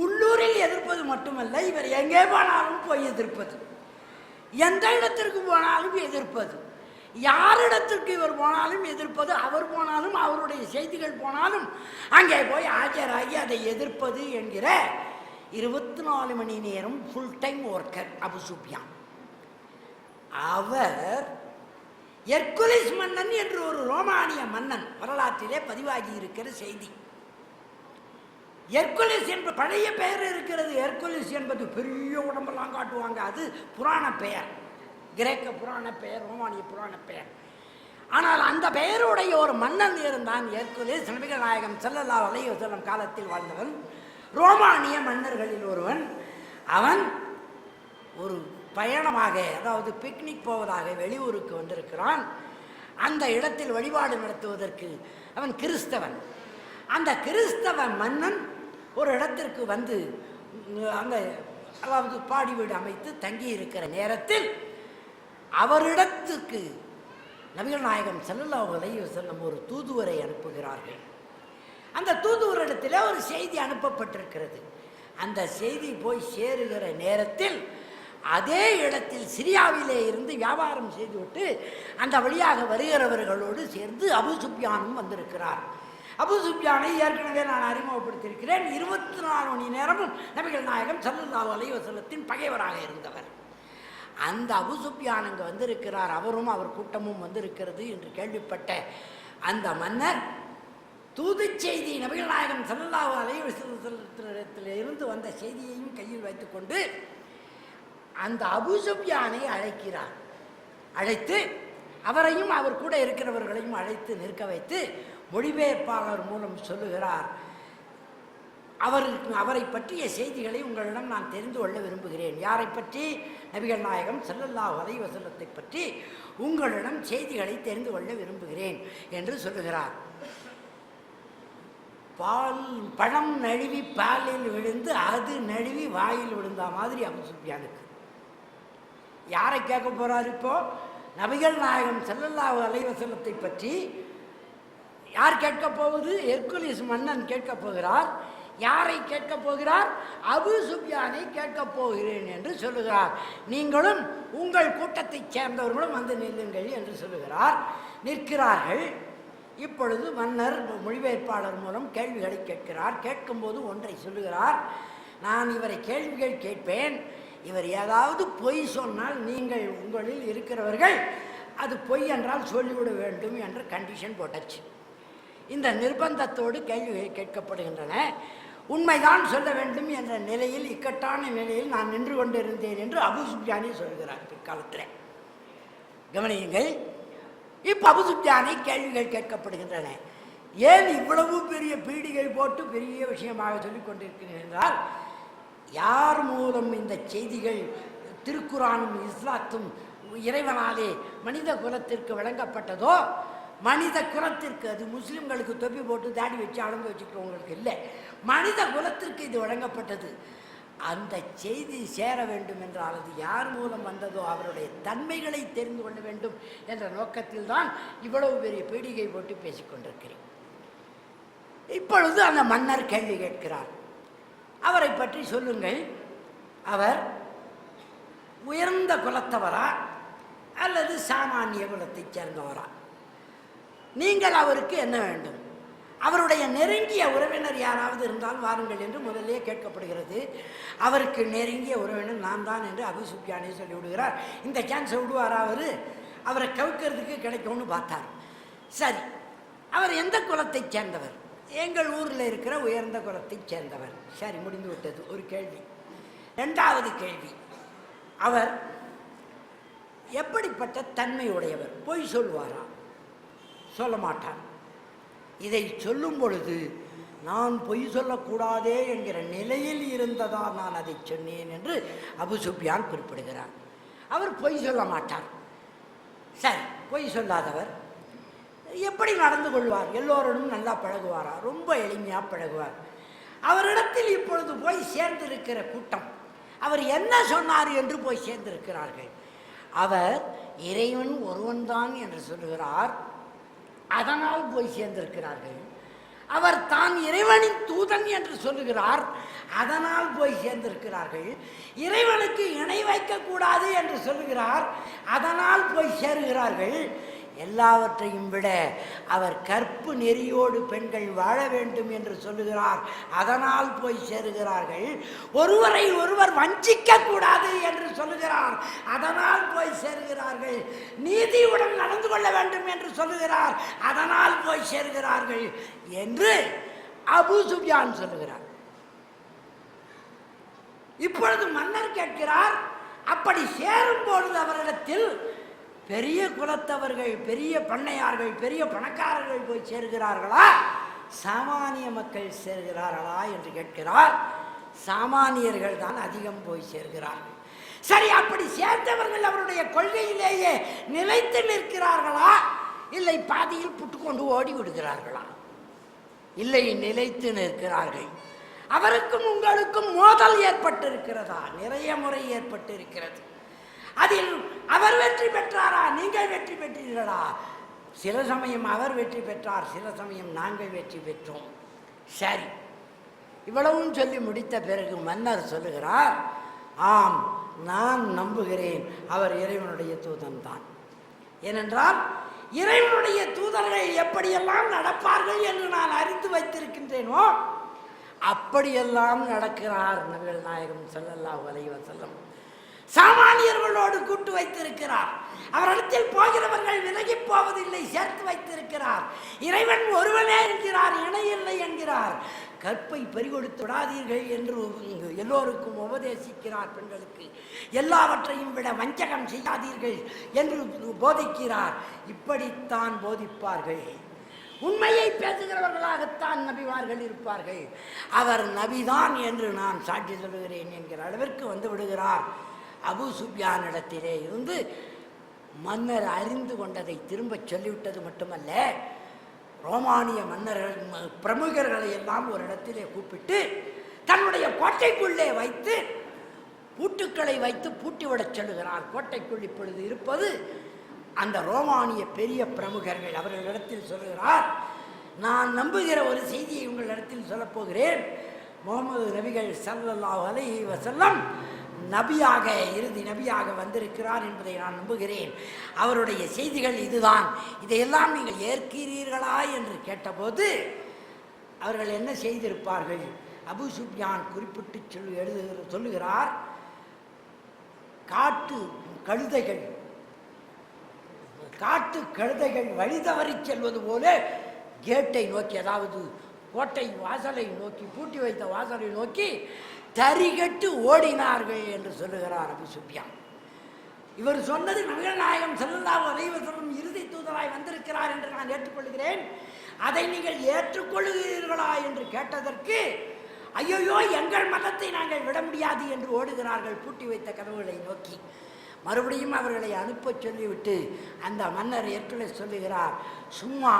உள்ளூரில் எதிர்ப்பது மட்டுமல்ல, இவர் எங்கே போனாலும் போய் எதிர்ப்பது, எந்த இடத்திற்கு போனாலும் எதிர்ப்பது, யாரிடத்திற்கு இவர் போனாலும் எதிர்ப்பது, அவர் போனாலும் அவருடைய செய்திகள் போனாலும் அங்கே போய் ஆஜராகி அதை எதிர்ப்பது என்கிற 24 மணி நேரம் full time worker Abu Sufyan. அவர் எர்குலிஸ் மன்னன் என்று ஒரு ரோமானிய மன்னன் வரலாற்றிலே பதிவாகி இருக்கிற செய்தி. எர்குலிஸ் என்ற பழைய பெயர் இருக்கிறது. எர்குலிஸ் என்பது பெரிய உடம்பெல்லாம் காட்டுவாங்க, அது புராண பெயர், கிரேக்க புராண பெயர், ரோமானிய புராண பெயர். ஆனால் அந்த பெயருடைய ஒரு மன்னன் இருந்தான் எர்குலிஸ். நபிகள் நாயகம் ஸல்லல்லாஹு அலைஹி வஸல்லம் காலத்தில் வாழ்ந்தவன், ரோமானிய மன்னர்களில் ஒருவன். அவன் ஒரு பயணமாக, அதாவது பிக்னிக் போவதாக வெளியூருக்கு வந்திருக்கிறான். அந்த இடத்தில் வழிபாடு நடத்துவதற்கு அவன் கிறிஸ்தவன். அந்த கிறிஸ்தவ மன்னன் ஒரு இடத்திற்கு வந்து அந்த அதாவது பாடி வீடு அமைத்து தங்கி இருக்கிற நேரத்தில் அவரிடத்துக்கு நபிகள் நாயகம் ஸல்லல்லாஹு அலைஹி வஸல்லம் ஒரு தூதுவரை அனுப்புகிறார்கள். அந்த தூதுவரிடத்தில் ஒரு செய்தி அனுப்பப்பட்டிருக்கிறது. அந்த செய்தி போய் சேருகிற நேரத்தில் அதே இடத்தில் சிரியாவிலே இருந்து வியாபாரம் செய்துவிட்டு அந்த வழியாக வருகிறவர்களோடு சேர்ந்து அபு சுப்யானும் வந்திருக்கிறார். அபு சுப்யானை ஏற்கனவே நான் அறிமுகப்படுத்தியிருக்கிறேன். 24 மணி நேரமும் நபிகள் நாயகம் ஸல்லல்லாஹு அலைஹி வஸல்லத்தின் பகைவராக இருந்தவர். அந்த அபு சுப்யான் அங்கே வந்திருக்கிறார், அவரும் அவர் கூட்டமும் வந்திருக்கிறது என்று கேள்விப்பட்ட அந்த மன்னர் தூது செய்தி நபிகள் நாயகம் ஸல்லல்லாஹு அலைஹி வஸல்லத்திலே இருந்து வந்த செய்தியையும் கையில் வைத்துக்கொண்டு அந்த அபு சுப்யானை அழைக்கிறார். அழைத்து அவரையும் அவர் கூட இருக்கிறவர்களையும் அழைத்து நிற்க வைத்து மொழிபெயர்ப்பாளர் மூலம் சொல்லுகிறார், அவரை பற்றிய செய்திகளை உங்களிடம் நான் தெரிந்து கொள்ள விரும்புகிறேன். யாரை பற்றி? நபிகள் நாயகம் ஸல்லல்லாஹு அலைஹி வஸல்லத்தை பற்றி உங்களிடம் செய்திகளை தெரிந்து கொள்ள விரும்புகிறேன் என்று சொல்லுகிறார். பழம் நழுவி பாலில் விழுந்து அது நழுவி வாயில் விழுந்த மாதிரி அபு சுப்யானுக்கு. யாரை கேட்க போறார் இப்போ? நபிகள் நாயகம் ஸல்லல்லாஹு அலைஹி வஸல்லத்தை பற்றி யார் கேட்க போவது? ஹெர்குலிஸ் மன்னன் கேட்க போகிறார். யாரை கேட்க போகிறார்? அபு சுப்யானை கேட்க போகிறேன் என்று சொல்லுகிறார். நீங்களும் உங்கள் கூட்டத்தைச் சேர்ந்தவர்களும் வந்து நில்லுங்கள் என்று சொல்லுகிறார். நிற்கிறார்கள். இப்பொழுது மன்னர் மொழிபெயர்ப்பாளர் மூலம் கேள்விகளை கேட்கிறார். கேட்கும்போது ஒன்றை சொல்லுகிறார், நான் இவரை கேள்விகள் கேட்பேன், இவர் ஏதாவது பொய் சொன்னால் நீங்கள் உங்களில் இருக்கிறவர்கள் அது பொய் என்றால் சொல்லிவிட வேண்டும் என்ற கண்டிஷன் போட்டாச்சு. இந்த நிர்பந்தத்தோடு கேள்விகள் கேட்கப்படுகின்றன. உண்மைதான் சொல்ல வேண்டும் என்ற நிலையில், இக்கட்டான நிலையில் நான் நின்று கொண்டிருந்தேன் என்று அபு சுப்யானே சொல்கிறார் பிற்காலத்தில். கவனியுங்கள். இப்போ அபு சுப்யானை கேள்விகள் கேட்கப்படுகின்றன. ஏன் இவ்வளவு பெரிய பீடிகை போட்டு பெரிய விஷயமாக சொல்லிக் கொண்டிருக்கிறேன் என்றால், யார் மூலம் இந்த செய்திகள் திருக்குரானும் இஸ்லாத்தும் இறைவனாலே மனித குலத்திற்கு வழங்கப்பட்டதோ, மனித குலத்திற்கு, அது முஸ்லிம்களுக்கு தொப்பி போட்டு தாடி வச்சு அளந்து வச்சுக்கிறவங்களுக்கு இல்லை, மனித குலத்திற்கு இது வழங்கப்பட்டது. அந்த செய்தி சேர வேண்டும் என்றால் அது யார் மூலம் வந்ததோ அவருடைய தன்மைகளை தெரிந்து கொள்ள வேண்டும் என்ற நோக்கத்தில் தான் இவ்வளவு பெரிய பீடிகை போட்டு பேசிக்கொண்டிருக்கிறேன். இப்பொழுது அந்த மன்னர் கேள்வி கேட்கிறார், அவரை பற்றி சொல்லுங்கள், அவர் உயர்ந்த குலத்தவரா அல்லது சாமானிய குலத்தைச் சேர்ந்தவரா? நீங்கள் அவருக்கு என்ன வேண்டும்? அவருடைய நெருங்கிய உறவினர் யாராவது இருந்தால் வாருங்கள் என்று முதலே கேட்கப்படுகிறது. அவருக்கு நெருங்கிய உறவினர் நான் தான் என்று அபு சுப்யானே சொல்லிவிடுகிறார். இந்த சான்ஸை விடுவாரா அவரை கவுக்கிறதுக்கு கிடைக்கும்னு பார்த்தார். சரி, அவர் எந்த குலத்தைச் சேர்ந்தவர்? எங்கள் ஊரில் இருக்கிற உயர்ந்த குலத்தைச் சேர்ந்தவர். சரி, முடிந்து விட்டது ஒரு கேள்வி. இரண்டாவது கேள்வி, அவர் எப்படிப்பட்ட தன்மை உடையவர்? பொய் சொல்வாரா? சொல்ல மாட்டார். இதை சொல்லும் பொழுது நான் பொய் சொல்லக்கூடாதே என்கிற நிலையில் இருந்ததா நான் அதை சொன்னேன் என்று அபு சுப்யான் குறிப்பிடுகிறார். அவர் பொய் சொல்ல மாட்டார். சரி, பொய் சொல்லாதவர் எப்படி நடந்து கொள்வார்? எல்லோருடன் நல்லா பழகுவாரா? ரொம்ப எளிமையாக பழகுவார். அவரிடத்தில் இப்பொழுது போய் சேர்ந்திருக்கிற கூட்டம் அவர் என்ன சொன்னார் என்று போய் சேர்ந்திருக்கிறார்கள். அவர் இறைவன் ஒருவன்தான் என்று சொல்லுகிறார், அதனால் போய் சேர்ந்திருக்கிறார்கள். அவர் தான் இறைவனின் தூதன் என்று சொல்லுகிறார், அதனால் போய் சேர்ந்திருக்கிறார்கள். இறைவனுக்கு இணை வைக்கக்கூடாது என்று சொல்லுகிறார், அதனால் போய் சேருகிறார்கள். எல்லாவற்றையும் விட அவர் கற்பு நெறியோடு பெண்கள் வாழ வேண்டும் என்று சொல்லுகிறார், அதனால் போய் சேருகிறார்கள். ஒருவரை ஒருவர் வஞ்சிக்க கூடாது என்று சொல்லுகிறார், அதனால் போய் சேருகிறார்கள். நீதியுடன் நடந்து கொள்ள வேண்டும் என்று சொல்லுகிறார், அதனால் போய் சேருகிறார்கள் என்று அபு சுப்யான் சொல்லுகிறார். இப்பொழுது மன்னர் கேட்கிறார், அப்படி சேரும் பொழுது அவரிடத்தில் பெரிய குலத்தவர்கள், பெரிய பண்ணையார்கள், பெரிய பணக்காரர்கள் போய் சேர்கிறார்களா, சாமானிய மக்கள் சேர்கிறார்களா என்று கேட்கிறார். சாமானியர்கள் தான் அதிகம் போய் சேர்கிறார்கள். சரி, அப்படி சேர்ந்தவர்கள் அவருடைய கொள்கையிலேயே நிலைத்து நிற்கிறார்களா, இல்லை பாதியில் புட்டுக்கொண்டு ஓடி விடுகிறார்களா? இல்லை, நிலைத்து நிற்கிறார்கள். அவருக்கும் உங்களுக்கும் மோதல் ஏற்பட்டிருக்கிறதா? நிறைய முறை ஏற்பட்டிருக்கிறது. அதில் அவர் வெற்றி பெற்றாரா, நீங்கள் வெற்றி பெற்றீர்களா? சில சமயம் அவர் வெற்றி பெற்றார், சில சமயம் நாங்கள் வெற்றி பெற்றோம். சரி, இவ்வளவும் சொல்லி முடித்த பிறகு மன்னர் சொல்லுகிறார், ஆம், நான் நம்புகிறேன், அவர் இறைவனுடைய தூதன் தான். ஏனென்றால் இறைவனுடைய தூதர்கள் எப்படியெல்லாம் நடப்பார்கள் என்று நான் அறிந்து வைத்திருக்கின்றேனோ அப்படியெல்லாம் நடக்கிறார் நபிகள் நாயகம் ஸல்லல்லாஹு அலைஹி வஸல்லம். சாமானியர்களோடு கூட்டு வைத்திருக்கிறார். அவரிடத்தில் போகிறவர்கள் விலகி போவதில்லை, சேர்த்து வைத்திருக்கிறார். இறைவன் ஒருவனே என்கிறார், இணையில்லை என்கிறார். கற்பை பறிகொடுத்து விடாதீர்கள் என்று எல்லோருக்கும் உபதேசிக்கிறார். பெண்களுக்கு எல்லாவற்றையும் விட வஞ்சகம் செய்யாதீர்கள் என்று போதிக்கிறார். இப்படித்தான் போதிப்பார்கள். உண்மையை பேசுகிறவர்களாகத்தான் நபிமார்கள் இருப்பார்கள். அவர் நபிதான் என்று நான் சாட்சி சொல்லுகிறேன் என்கிற அளவிற்கு வந்து விடுகிறார். அபூ சுஃபியான் இடத்திலே இருந்து மன்னர் அறிந்து கொண்டதை திரும்ப சொல்லிவிட்டது மட்டுமல்ல, ரோமானிய மன்னர்கள் பிரமுகர்களை எல்லாம் ஒரு இடத்திலே கூப்பிட்டு தன்னுடைய கோட்டைக்குள்ளே வைத்து பூட்டுக்களை வைத்து பூட்டிவிடச் சொல்லுகிறார். கோட்டைக்குள் இப்பொழுது இருப்பது அந்த ரோமானிய பெரிய பிரமுகர்கள். அவர்களிடத்தில் சொல்லுகிறார், நான் நம்புகிற ஒரு செய்தியை உங்களிடத்தில் சொல்லப்போகிறேன். முகமது நபிகள் ஸல்லல்லாஹு அலைஹி வஸல்லம் நபியாக, இறுதி நபியாக வந்திருக்கிறார் என்பதை நான் நம்புகிறேன். அவருடைய செய்திகள் இதுதான், இதையெல்லாம் நீங்கள் ஏற்கிறீர்களா என்று கேட்டபோது அவர்கள் என்ன செய்திருப்பார்கள்? அபூ சுஃபியான் குறிப்பிட்டு சொல்லுகிறார், காட்டு கழுதைகள் வழி தவறி செல்வது போல கேட்டை நோக்கி, அதாவது கோட்டை வாசலை நோக்கி, பூட்டி வைத்த வாசலை நோக்கி தரிகட்டு ஓடினார்கள் என்று சொல்லுகிறார் அபூ சுஃபியான். இவர் சொன்னது நபிகள் நாயகம் ஸல்லல்லாஹு அலைஹி வஸல்லம் இறுதி தூதராய் வந்திருக்கிறார் என்று நான் ஏற்றுக்கொள்கிறேன். அதை நீங்கள் ஏற்றுக்கொள்கிறீர்களா என்று கேட்டதற்கு, ஐயோ, எங்கள் மதத்தை நாங்கள் விட முடியாது என்று ஓடுகிறார்கள் பூட்டி வைத்த கதவுகளை நோக்கி. மறுபடியும் அவர்களை அனுப்ப சொல்லிவிட்டு அந்த மன்னர் ஏற்கனவே சொல்லுகிறார், சும்மா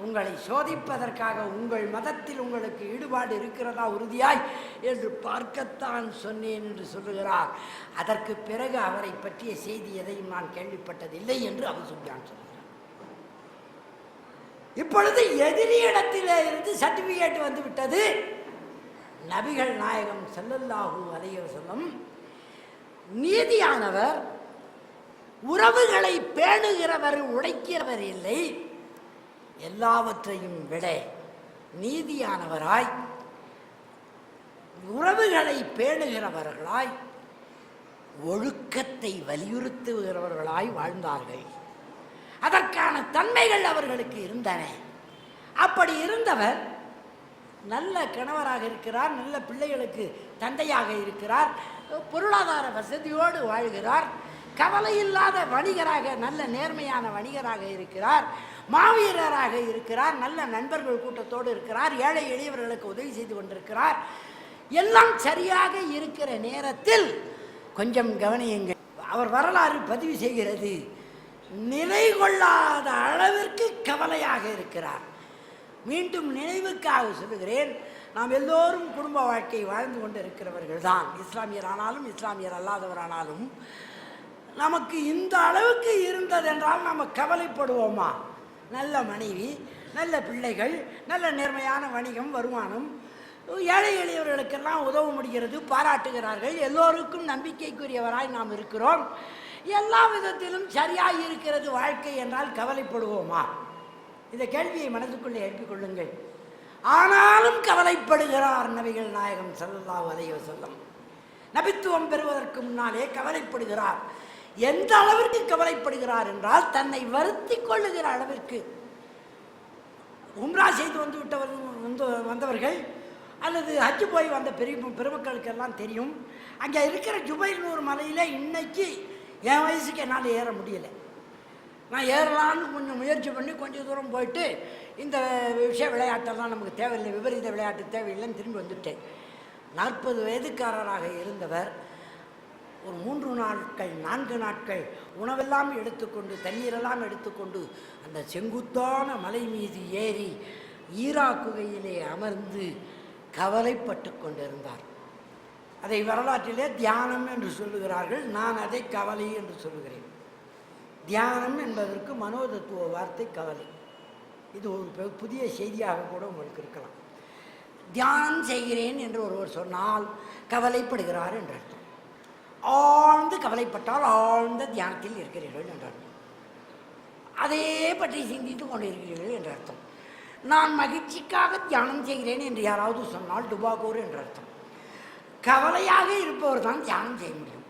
உங்களை சோதிப்பதற்காக உங்கள் மதத்தில் உங்களுக்கு ஈடுபாடு இருக்கிறதா உறுதியாய் என்று பார்க்கத்தான் சொன்னேன் என்று சொல்லுகிறார். அதற்கு பிறகு அவரை பற்றிய செய்தி எதையும் நான் கேள்விப்பட்டதில்லை என்று அபூ சுஃபியான் சொல்கிறார். இப்பொழுது எதிரியிடத்திலே இருந்து சர்டிபிகேட் வந்து விட்டது. நபிகள் நாயகம் ஸல்லல்லாஹு அலைஹி வஸல்லம் நீதியானவர், உறவுகளை பேணுகிறவர், உடைக்கிறவர் இல்லை, எல்லாவற்றையும் விட நீதியானவராய், உறவுகளை பேணுகிறவர்களாய், ஒழுக்கத்தை வலியுறுத்துகிறவர்களாய் வாழ்ந்தார்கள். அதற்கான தன்மைகள் அவர்களுக்கு இருந்தன. அப்படி இருந்தவர் நல்ல கணவராக இருக்கிறார், நல்ல பிள்ளைகளுக்கு தந்தையாக இருக்கிறார், பொருளாதார வசதியோடு வாழ்கிறார், கவலை இல்லாத வணிகராக, நல்ல நேர்மையான வணிகராக இருக்கிறார், மாவீரராக இருக்கிறார், நல்ல நண்பர்கள் கூட்டத்தோடு இருக்கிறார், ஏழை எளியவர்களுக்கு உதவி செய்து கொண்டிருக்கிறார். எல்லாம் சரியாக இருக்கிற நேரத்தில் கொஞ்சம் கவனியுங்கள், அவர் வரலாறு பதிவு செய்கிறது, நிலை கொள்ளாத அளவிற்கு கவலையாக இருக்கிறார். மீண்டும் நினைவுக்காக சொல்லுகிறேன், நாம் எல்லோரும் குடும்ப வாழ்க்கை வாழ்ந்து கொண்டு இருக்கிறவர்கள் தான். இஸ்லாமியரானாலும் இஸ்லாமியர் அல்லாதவரானாலும் நமக்கு இந்த அளவுக்கு இருந்ததென்றால் நாம் கவலைப்படுவோமா? நல்ல மனைவி, நல்ல பிள்ளைகள், நல்ல நேர்மையான வணிகம், வருமானம், ஏழை எளியவர்களுக்கெல்லாம் உதவ முடிகிறது, பாராட்டுகிறார்கள், எல்லோருக்கும் நம்பிக்கைக்குரியவராய் நாம் இருக்கிறோம், எல்லா விதத்திலும் சரியாக இருக்கிறது வாழ்க்கை என்றால் கவலைப்படுவோமா? இந்த கேள்வியை மனதுக்குள்ளே எழுப்பிக் கொள்ளுங்கள். ஆனாலும் கவலைப்படுகிறார் நபிகள் நாயகம் ஸல்லல்லாஹு அலைஹி வஸல்லம். நபித்துவம் பெறுவதற்கு முன்னாலே கவலைப்படுகிறார். எந்த அளவிற்கு கவலைப்படுகிறார் என்றால், தன்னை வருத்தி கொள்ளுகிற அளவிற்கு. உம்ரா செய்து வந்தவர்கள் அல்லது ஹஜ் போய் வந்த பெருமக்களுக்கெல்லாம் தெரியும், அங்கே இருக்கிற ஜுபைல்நூர் மலையில் இன்னைக்கு என் வயசுக்கு என்னால் ஏற முடியலை. நான் ஏறலான்னு கொஞ்சம் முயற்சி பண்ணி கொஞ்சம் தூரம் போயிட்டு, இந்த விளையாட்டெல்லாம் நமக்கு தேவையில்லை, விபரீத விளையாட்டு தேவையில்லைன்னு திரும்பி வந்துட்டேன். 40 வயதுக்காரராக இருந்தவர் ஒரு 3 நாட்கள் 4 நாட்கள் உணவெல்லாம் எடுத்துக்கொண்டு, தண்ணீரெல்லாம் எடுத்துக்கொண்டு அந்த செங்குத்தான மலை மீது ஏறி ஈரா குகையிலே அமர்ந்து கவலைப்பட்டு கொண்டிருந்தார். அதை வரலாற்றிலே தியானம் என்று சொல்லுகிறார்கள். நான் அதை கவலை என்று சொல்லுகிறேன். தியானம் என்பதற்கு மனோதத்துவ வார்த்தை கவலை. இது ஒரு புதிய செய்தியாக கூட உங்களுக்கு இருக்கலாம். தியானம் செய்கிறேன் என்று ஒருவர் சொன்னால் கவலைப்படுகிறார் என்று அர்த்தம். ஆழ்ந்து கவலைப்பட்டால் ஆழ்ந்த தியானத்தில் இருக்கிறீர்கள் என்று அர்த்தம். அதே பற்றி சிந்தித்து கொண்டிருக்கிறீர்கள் என்று அர்த்தம். நான் மகிழ்ச்சிக்காக தியானம் செய்கிறேன் என்று யாராவது சொன்னால் டுபாகூர் என்று அர்த்தம். கவலையாக இருப்பவர் தான் தியானம் செய்ய முடியும்.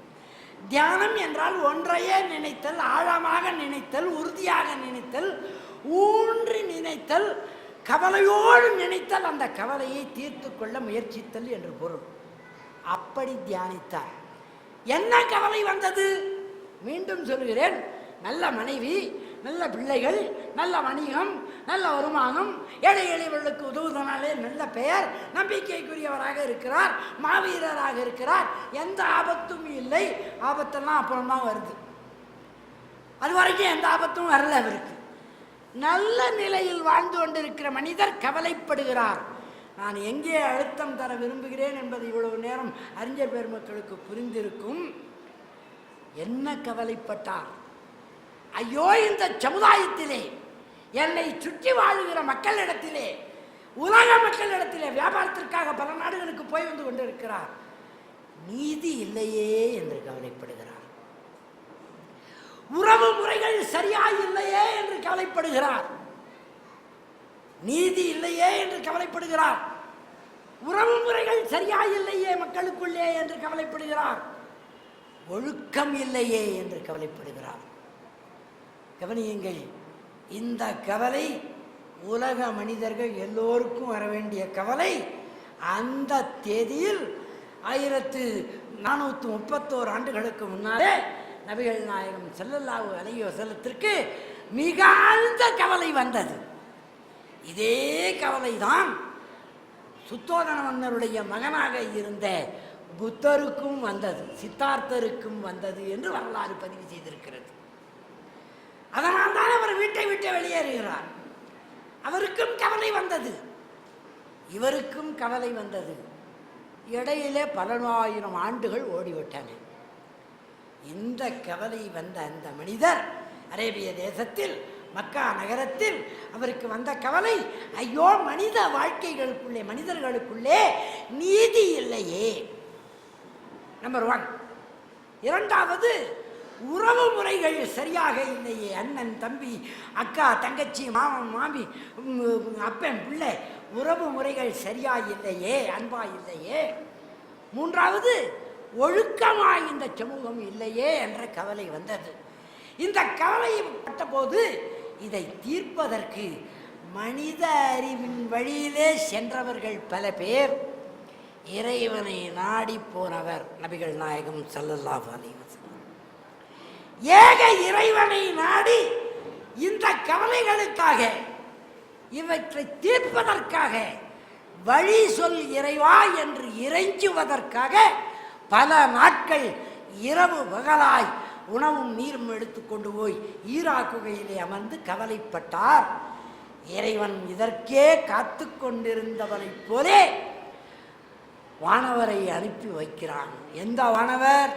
தியானம் என்றால் ஒன்றையே நினைத்தல், ஆழமாக நினைத்தல், உறுதியாக நினைத்தல், ஊன்றி நினைத்தல், கவலையோடு நினைத்தல், அந்த கவலையை தீர்த்து கொள்ள முயற்சித்தல் என்று பொருள். அப்படி தியானித்தார். என்ன கவலை வந்தது? மீண்டும் சொல்கிறேன், நல்ல மனைவி, நல்ல பிள்ளைகள், நல்ல வணிகம், நல்ல வருமானம், ஏழை எளியவர்களுக்கு உதவுவதனாலே நல்ல பெயர், நம்பிக்கைக்குரியவராக இருக்கிறார், மாவீரராக இருக்கிறார், எந்த ஆபத்தும் இல்லை. ஆபத்தெல்லாம் அப்புறம்தான் வருது. அது வரைக்கும் எந்த ஆபத்தும் வரல அவருக்கு. நல்ல நிலையில் வாழ்ந்து கொண்டிருக்கிற மனிதர் கவலைப்படுகிறார். நான் எங்கே அழுத்தம் தர விரும்புகிறேன் என்பது இவ்வளவு நேரம் அறிஞர் பெருமக்களுக்கு புரிந்திருக்கும். என்ன கவலைப்பட்டார்? ஐயோ, இந்த சமுதாயத்திலே, என்னை சுற்றி வாழுகிற மக்களிடத்திலே, உலக மக்களிடத்திலே வியாபாரத்திற்காக பல நாடுகளுக்கு போய் வந்து கொண்டிருக்கிறார், நீதி இல்லையே என்று கவலைப்படுகிறார். உறவு முறைகள் சரியாய் இல்லையே என்று கவலைப்படுகிறார். நீதி இல்லையே என்று கவலைப்படுகிறார். உறவு முறைகள் சரியாய் இல்லையே மக்களுக்குள்ளே என்று கவலைப்படுகிறார். ஒழுக்கம் இல்லையே என்று கவலைப்படுகிறார். கவனியுங்கள், இந்த கவலை உலக மனிதர்கள் எல்லோருக்கும் வர வேண்டிய கவலை. அந்த தேதியில் 1431 ஆண்டுகளுக்கு முன்னாலே நபிகள் நாயகம் ஸல்லல்லாஹு அலைஹி வஸல்லத்திற்கு மிக ஆழ்ந்த கவலை வந்தது. இதே கவலைதான் சுத்தோதன மன்னருடைய மகனாக இருந்த புத்தருக்கும் வந்தது, சித்தார்த்தருக்கும் வந்தது என்று வரலாறு பதிவு செய்திருக்கிறது. அதனால் தான் அவர் வீட்டை விட்டு வெளியேறுகிறார். அவருக்கும் கவலை வந்தது, இவருக்கும் கவலை வந்தது. இடையிலே பல ஆயிரம் ஆண்டுகள் ஓடிவிட்டன. இந்த கவலை வந்த அந்த மனிதர் அரேபிய தேசத்தில் மக்கா நகரத்தில் அவருக்கு வந்த கவலை, ஐயோ, மனித வாழ்க்கைகளுக்குள்ளே, மனிதர்களுக்குள்ளே நீதி இல்லையே. நம்பர் 1. இரண்டாவது, உறவு முறைகள் சரியாக இல்லையே. அண்ணன் தம்பி, அக்கா தங்கச்சி, மாமன் மாமி, அப்பன் பிள்ளை, உறவு முறைகள் சரியா இல்லையே, அன்பா இல்லையே. மூன்றாவது, ஒழுக்கமாய் இந்த சமூகம் இல்லையே என்ற கவலை வந்தது. இந்த கவலை பட்டபோது இதை தீர்ப்பதற்கு மனித அறிவின் வழியிலே சென்றவர்கள் பல பேர். இறைவனை நாடி போனவர் நபிகள் நாயகம் ஸல்லல்லாஹு அலைஹி வஸல்லம். ஏக இறைவனை நாடி இந்த கவலைகளுக்காக, இவற்றை தீர்ப்பதற்காக, வழி சொல் இறைவா என்று இறைஞ்சுவதற்காக பல நாட்கள் இரவு பகலாய் உணவும் நீரும் எடுத்துக்கொண்டு போய் ஈரா குகையிலே அமர்ந்து கவலைப்பட்டார். இறைவன் இதற்கே காத்து கொண்டிருந்தவனைப் போலே வானவரை அனுப்பி வைக்கிறான். எந்த வானவர்?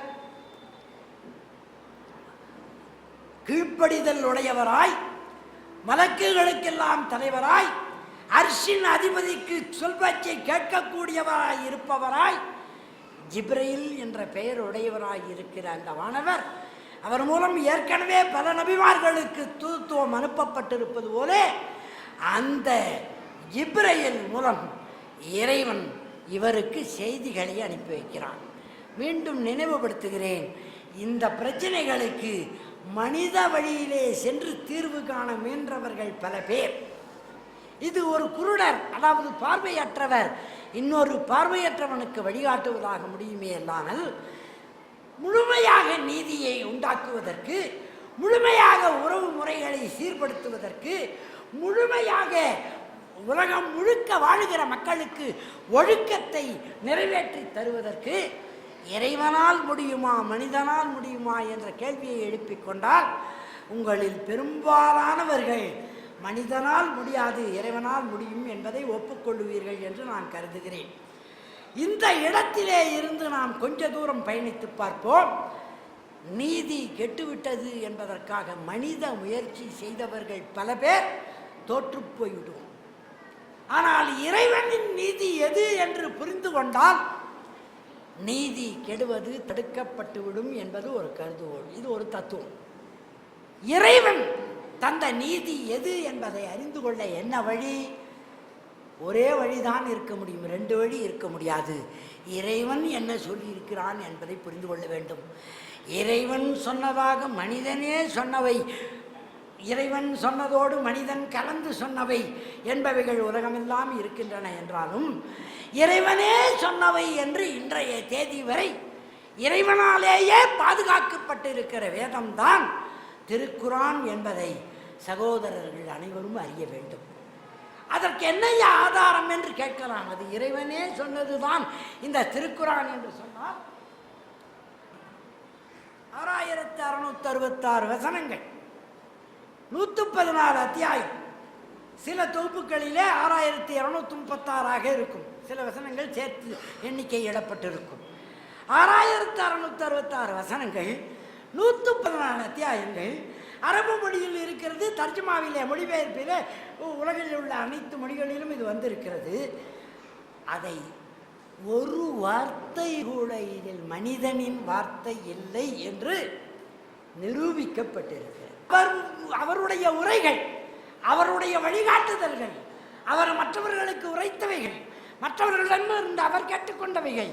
கீழ்ப்படிதல் உடையவராய், மலக்குகளுக்கெல்லாம் தலைவராய், அர்ஷின் அதிபதிக்கு சொல்பச்சை கேட்கக்கூடியவராய் இருப்பவராய், ஜிப்ரீல் என்ற பெயர் உடையவராய் இருக்கிற அந்த வானவர், அவர் மூலம் ஏற்கனவே பல நபிமார்களுக்கு தூதுத்துவம் அனுப்பப்பட்டிருப்பது போல அந்த ஜிப்ரீல் மூலம் இறைவன் இவருக்கு செய்திகளை அனுப்பி வைக்கிறான். மீண்டும் நினைவுபடுத்துகிறேன், இந்த பிரச்சனைகளுக்கு மனித வழியிலே சென்று தீர்வு காண முயன்றவர்கள் பல பேர். இது ஒரு குருடர், அதாவது பார்வையற்றவர், இன்னொரு பார்வையற்றவனுக்கு வழிகாட்டுவதாக முடியுமே அல்லாமல் முழுமையாக நீதியை உண்டாக்குவதற்கு, முழுமையாக உறவு முறைகளை சீர்படுத்துவதற்கு, முழுமையாக உலகம் முழுக்க வாழுகிற மக்களுக்கு ஒழுக்கத்தை நிறைவேற்றி தருவதற்கு இறைவனால் முடியுமா, மனிதனால் முடியுமா என்ற கேள்வியை எழுப்பிக் கொண்டால் உங்களில் பெரும்பாலானவர்கள் மனிதனால் முடியாது, இறைவனால் முடியும் என்பதை ஒப்புக்கொள்ளுவீர்கள் என்று நான் கருதுகிறேன். இந்த இடத்திலே இருந்து நாம் கொஞ்ச தூரம் பயணித்து பார்ப்போம். நீதி கெட்டுவிட்டது என்பதற்காக மனித முயற்சி செய்தவர்கள் பல பேர் தோற்று போய்விடுவோம். ஆனால் இறைவனின் நீதி எது என்று புரிந்து கொண்டால் நீதி கெடுவது தடுக்கப்பட்டுவிடும் என்பது ஒரு கருதுகோள். இது ஒரு தத்துவம். இறைவன் தந்த நீதி எது என்பதை அறிந்து கொள்ள என்ன வழி? ஒரே வழிதான் இருக்க முடியும், ரெண்டு வழி இருக்க முடியாது. இறைவன் என்ன சொல்லியிருக்கிறான் என்பதை புரிந்து கொள்ள வேண்டும். இறைவன் சொன்னதாக மனிதனே சொன்னவை, இறைவன் சொன்னதோடு மனிதன் கலந்து சொன்னவை என்பவைகள் உலகமெல்லாம் இருக்கின்றன என்றாலும், இறைவனே சொன்னவை என்று இன்றைய தேதி வரை இறைவனாலேயே பாதுகாக்கப்பட்டிருக்கிற வேதம்தான் திருக்குரான் என்பதை சகோதரர்கள் அனைவரும் அறிய வேண்டும். அதற்கு என்ன ஆதாரம் என்று கேட்கலாம். அது இறைவனே சொன்னதுதான் இந்த திருக்குரான் என்று சொன்னால் 6666 வசனங்கள், 114 அத்தியாயம், சில தொகுப்புகளிலே 6236 இருக்கும், சில வசனங்கள் சேர்த்து எண்ணிக்கை இடப்பட்டிருக்கும். 6666 வசனங்கள், 114 அத்தியாயங்கள் அரபு மொழியில் இருக்கிறது. தர்ஜுமாவிலே, மொழிபெயர்ப்பிலே உலகில் உள்ள அனைத்து மொழிகளிலும் இது வந்திருக்கிறது. அதை ஒரு வார்த்தை கூட இதில் மனிதனின் வார்த்தை இல்லை என்று நிரூபிக்கப்பட்டிருக்கிறது. அவருடைய உரைகள், அவருடைய வழிகாட்டுதல்கள், அவர் மற்றவர்களுக்கு உரைத்தவைகள், மற்றவர்களிடமிருந்து அவர் கேட்டுக்கொண்டவைகள்,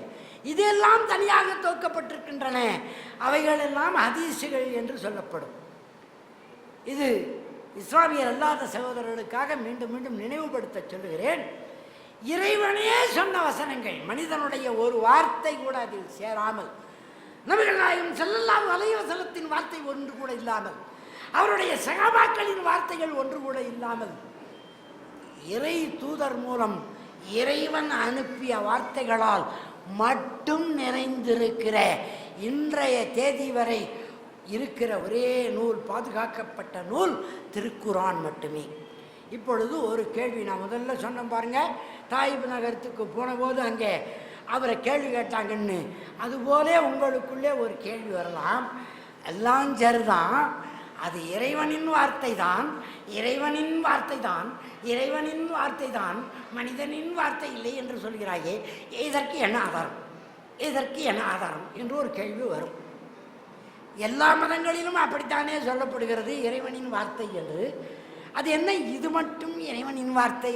இதெல்லாம் தனியாக தொகுக்கப்பட்டிருக்கின்றன. அவைகள் எல்லாம் ஹதீஸுகள் என்று சொல்லப்படும். இது இஸ்லாமியர் அல்லாத சகோதரர்களுக்காக மீண்டும் மீண்டும் நினைவுபடுத்த சொல்லுகிறேன். இறைவனே சொன்ன வசனங்கள், மனிதனுடைய ஒரு வார்த்தை கூட அதில் சேராமல், நபிகள் நாயகம் ஸல்லல்லாஹு அலைஹி வஸல்லத்தின் வார்த்தை ஒன்று கூட இல்லாமல், அவருடைய சகாபாக்களின் வார்த்தைகள் ஒன்று கூட இல்லாமல், இறை தூதர் மூலம் இறைவன் அனுப்பிய வார்த்தைகளால் மட்டும் நிறைந்திருக்கிற இன்றைய தேதி வரை இருக்கிற ஒரே நூல், பாதுகாக்கப்பட்ட நூல் திருக்குரான் மட்டுமே. இப்பொழுது ஒரு கேள்வி, நான் முதல்ல சொன்ன பாருங்க, தாயிப் நகரத்துக்கு போன போது அங்கே அவரை கேள்வி கேட்டாங்கன்னு, அதுபோல உங்களுக்குள்ளே ஒரு கேள்வி வரலாம். எல்லாம் சரிதான், அது இறைவனின் வார்த்தை தான், இறைவனின் வார்த்தை தான், இறைவனின் வார்த்தை தான், மனிதனின் வார்த்தை இல்லை என்று சொல்கிறாயே, இதற்கு என்ன ஆதாரம், இதற்கு என்ன ஆதாரம் என்று ஒரு கேள்வி வரும். எல்லா மதங்களிலும் அப்படித்தானே சொல்லப்படுகிறது இறைவனின் வார்த்தை என்று. அது என்ன இது மட்டும் இறைவனின் வார்த்தை?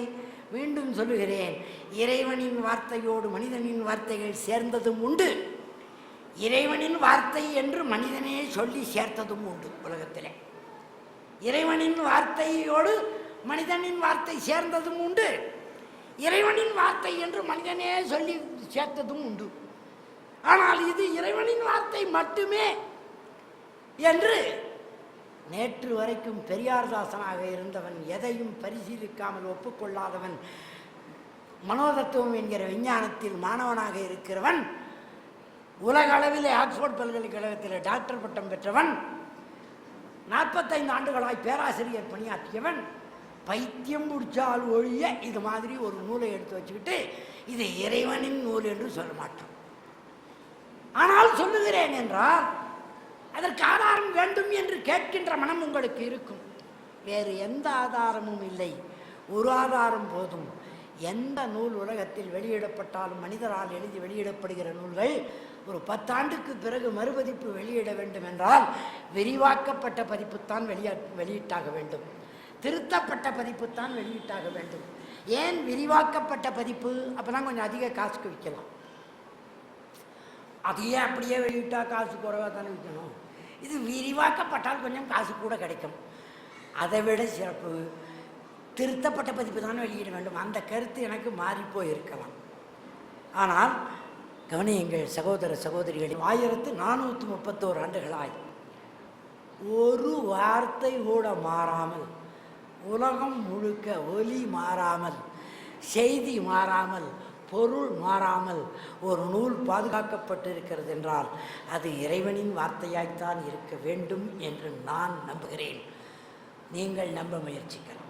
மீண்டும் சொல்லுகிறேன், இறைவனின் வார்த்தையோடு மனிதனின் வார்த்தைகள் சேர்ந்ததும் உண்டு, இறைவனின் வார்த்தை என்று மனிதனே சொல்லி சேர்த்ததும் உண்டு. உலகத்திலே இறைவனின் வார்த்தையோடு மனிதனின் வார்த்தை சேர்ந்ததும் உண்டு, இறைவனின் வார்த்தை என்று மனிதனே சொல்லி சேர்த்ததும் உண்டு. ஆனால் இது இறைவனின் வார்த்தை மட்டுமே என்று நேற்று வரைக்கும் பெரியார்தாசனாக இருந்தவன், எதையும் பரிசீலிக்காமல் ஒப்புக்கொள்ளாதவன், மனோதத்துவம் என்கிற விஞ்ஞானத்தில் மாணவனாக இருக்கிறவன், உலக அளவிலே ஆக்ஸ்போர்ட் பல்கலைக்கழகத்தில் டாக்டர் பட்டம் பெற்றவன், 45 ஆண்டுகளாய் பேராசிரியர் பணியாற்றியவன், பைத்தியம் பிடிச்சால் ஒழிய இது மாதிரி ஒரு நூலை எடுத்து வச்சுக்கிட்டு இது இறைவனின் நூல் என்று சொல்ல மாட்டோம். ஆனால் சொல்லுகிறேன் என்றால் அதற்கு ஆதாரம் வேண்டும் என்று கேட்கின்ற மனம் உங்களுக்கு இருக்கும். வேறு எந்த ஆதாரமும் இல்லை, ஒரு ஆதாரம் போதும். எந்த நூல் உலகத்தில் வெளியிடப்பட்டாலும், மனிதரால் எழுதி வெளியிடப்படுகிற நூல்கள் ஒரு 10 ஆண்டுக்கு பிறகு மறுபதிப்பு வெளியிட வேண்டும் என்றால் விரிவாக்கப்பட்ட பதிப்புத்தான் வெளியிட்டாக வேண்டும், திருத்தப்பட்ட பதிப்புத்தான் வெளியிட்டாக வேண்டும். ஏன் விரிவாக்கப்பட்ட பதிப்பு? அப்போதான் கொஞ்சம் அதிக காசுக்கு விற்கலாம். அதையே அப்படியே வெளியிட்டா காசு குறைவாக தானே விற்கணும். இது விரிவாக்கப்பட்டால் கொஞ்சம் காசு கூட கிடைக்கும். அதை விட சிறப்பு திருத்தப்பட்ட பதிப்பு தான் வெளியிட வேண்டும். அந்த கருத்து எனக்கு மாறிப்போய் இருக்கலாம். ஆனால் கவனியுங்கள் சகோதர சகோதரிகளில், 1431 ஆண்டுகளாய் ஒரு வார்த்தை கூட மாறாமல், உலகம் முழுக்க ஒலி மாறாமல், செய்தி மாறாமல், பொருள் மாறாமல் ஒரு நூல் பாதுகாக்கப்பட்டிருக்கிறது என்றால் அது இறைவனின் வார்த்தையாய்த்தான் இருக்க வேண்டும் என்று நான் நம்புகிறேன். நீங்கள் நம்ப முயற்சிக்கலாம்.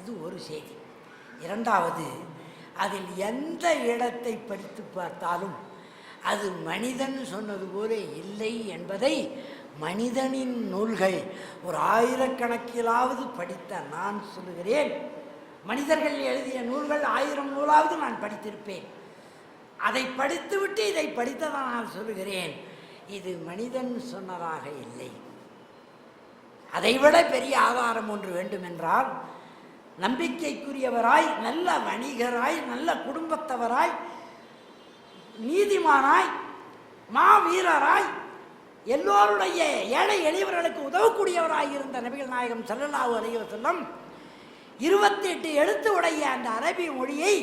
இது ஒரு செய்தி. இரண்டாவது, அதில் எந்த இடத்தை படித்து பார்த்தாலும் அது மனிதன் சொன்னது போல இல்லை என்பதை மனிதனின் நூல்கள் ஒரு 1000கணக்கிலாவது படித்த நான் சொல்லுகிறேன். மனிதர்கள் எழுதிய நூல்கள் 1000 நூலாவது நான் படித்திருப்பேன். அதை படித்துவிட்டு இதை படித்ததான் நான் சொல்லுகிறேன், இது மனிதன் சொன்னதாக இல்லை. அதைவிட பெரிய ஆதாரம் ஒன்று வேண்டுமென்றால், நம்பிக்கைக்குரியவராய், நல்ல வணிகராய், நல்ல குடும்பத்தவராய், நீதிமானாய், மாவீரராய், எல்லோருடைய ஏழை எளியவர்களுக்கு உதவக்கூடியவராய் இருந்த நபிகள் நாயகம் ஸல்லல்லாஹு அலைஹி வஸல்லம் 28 எழுத்து உடைய அந்த அரபி மொழியை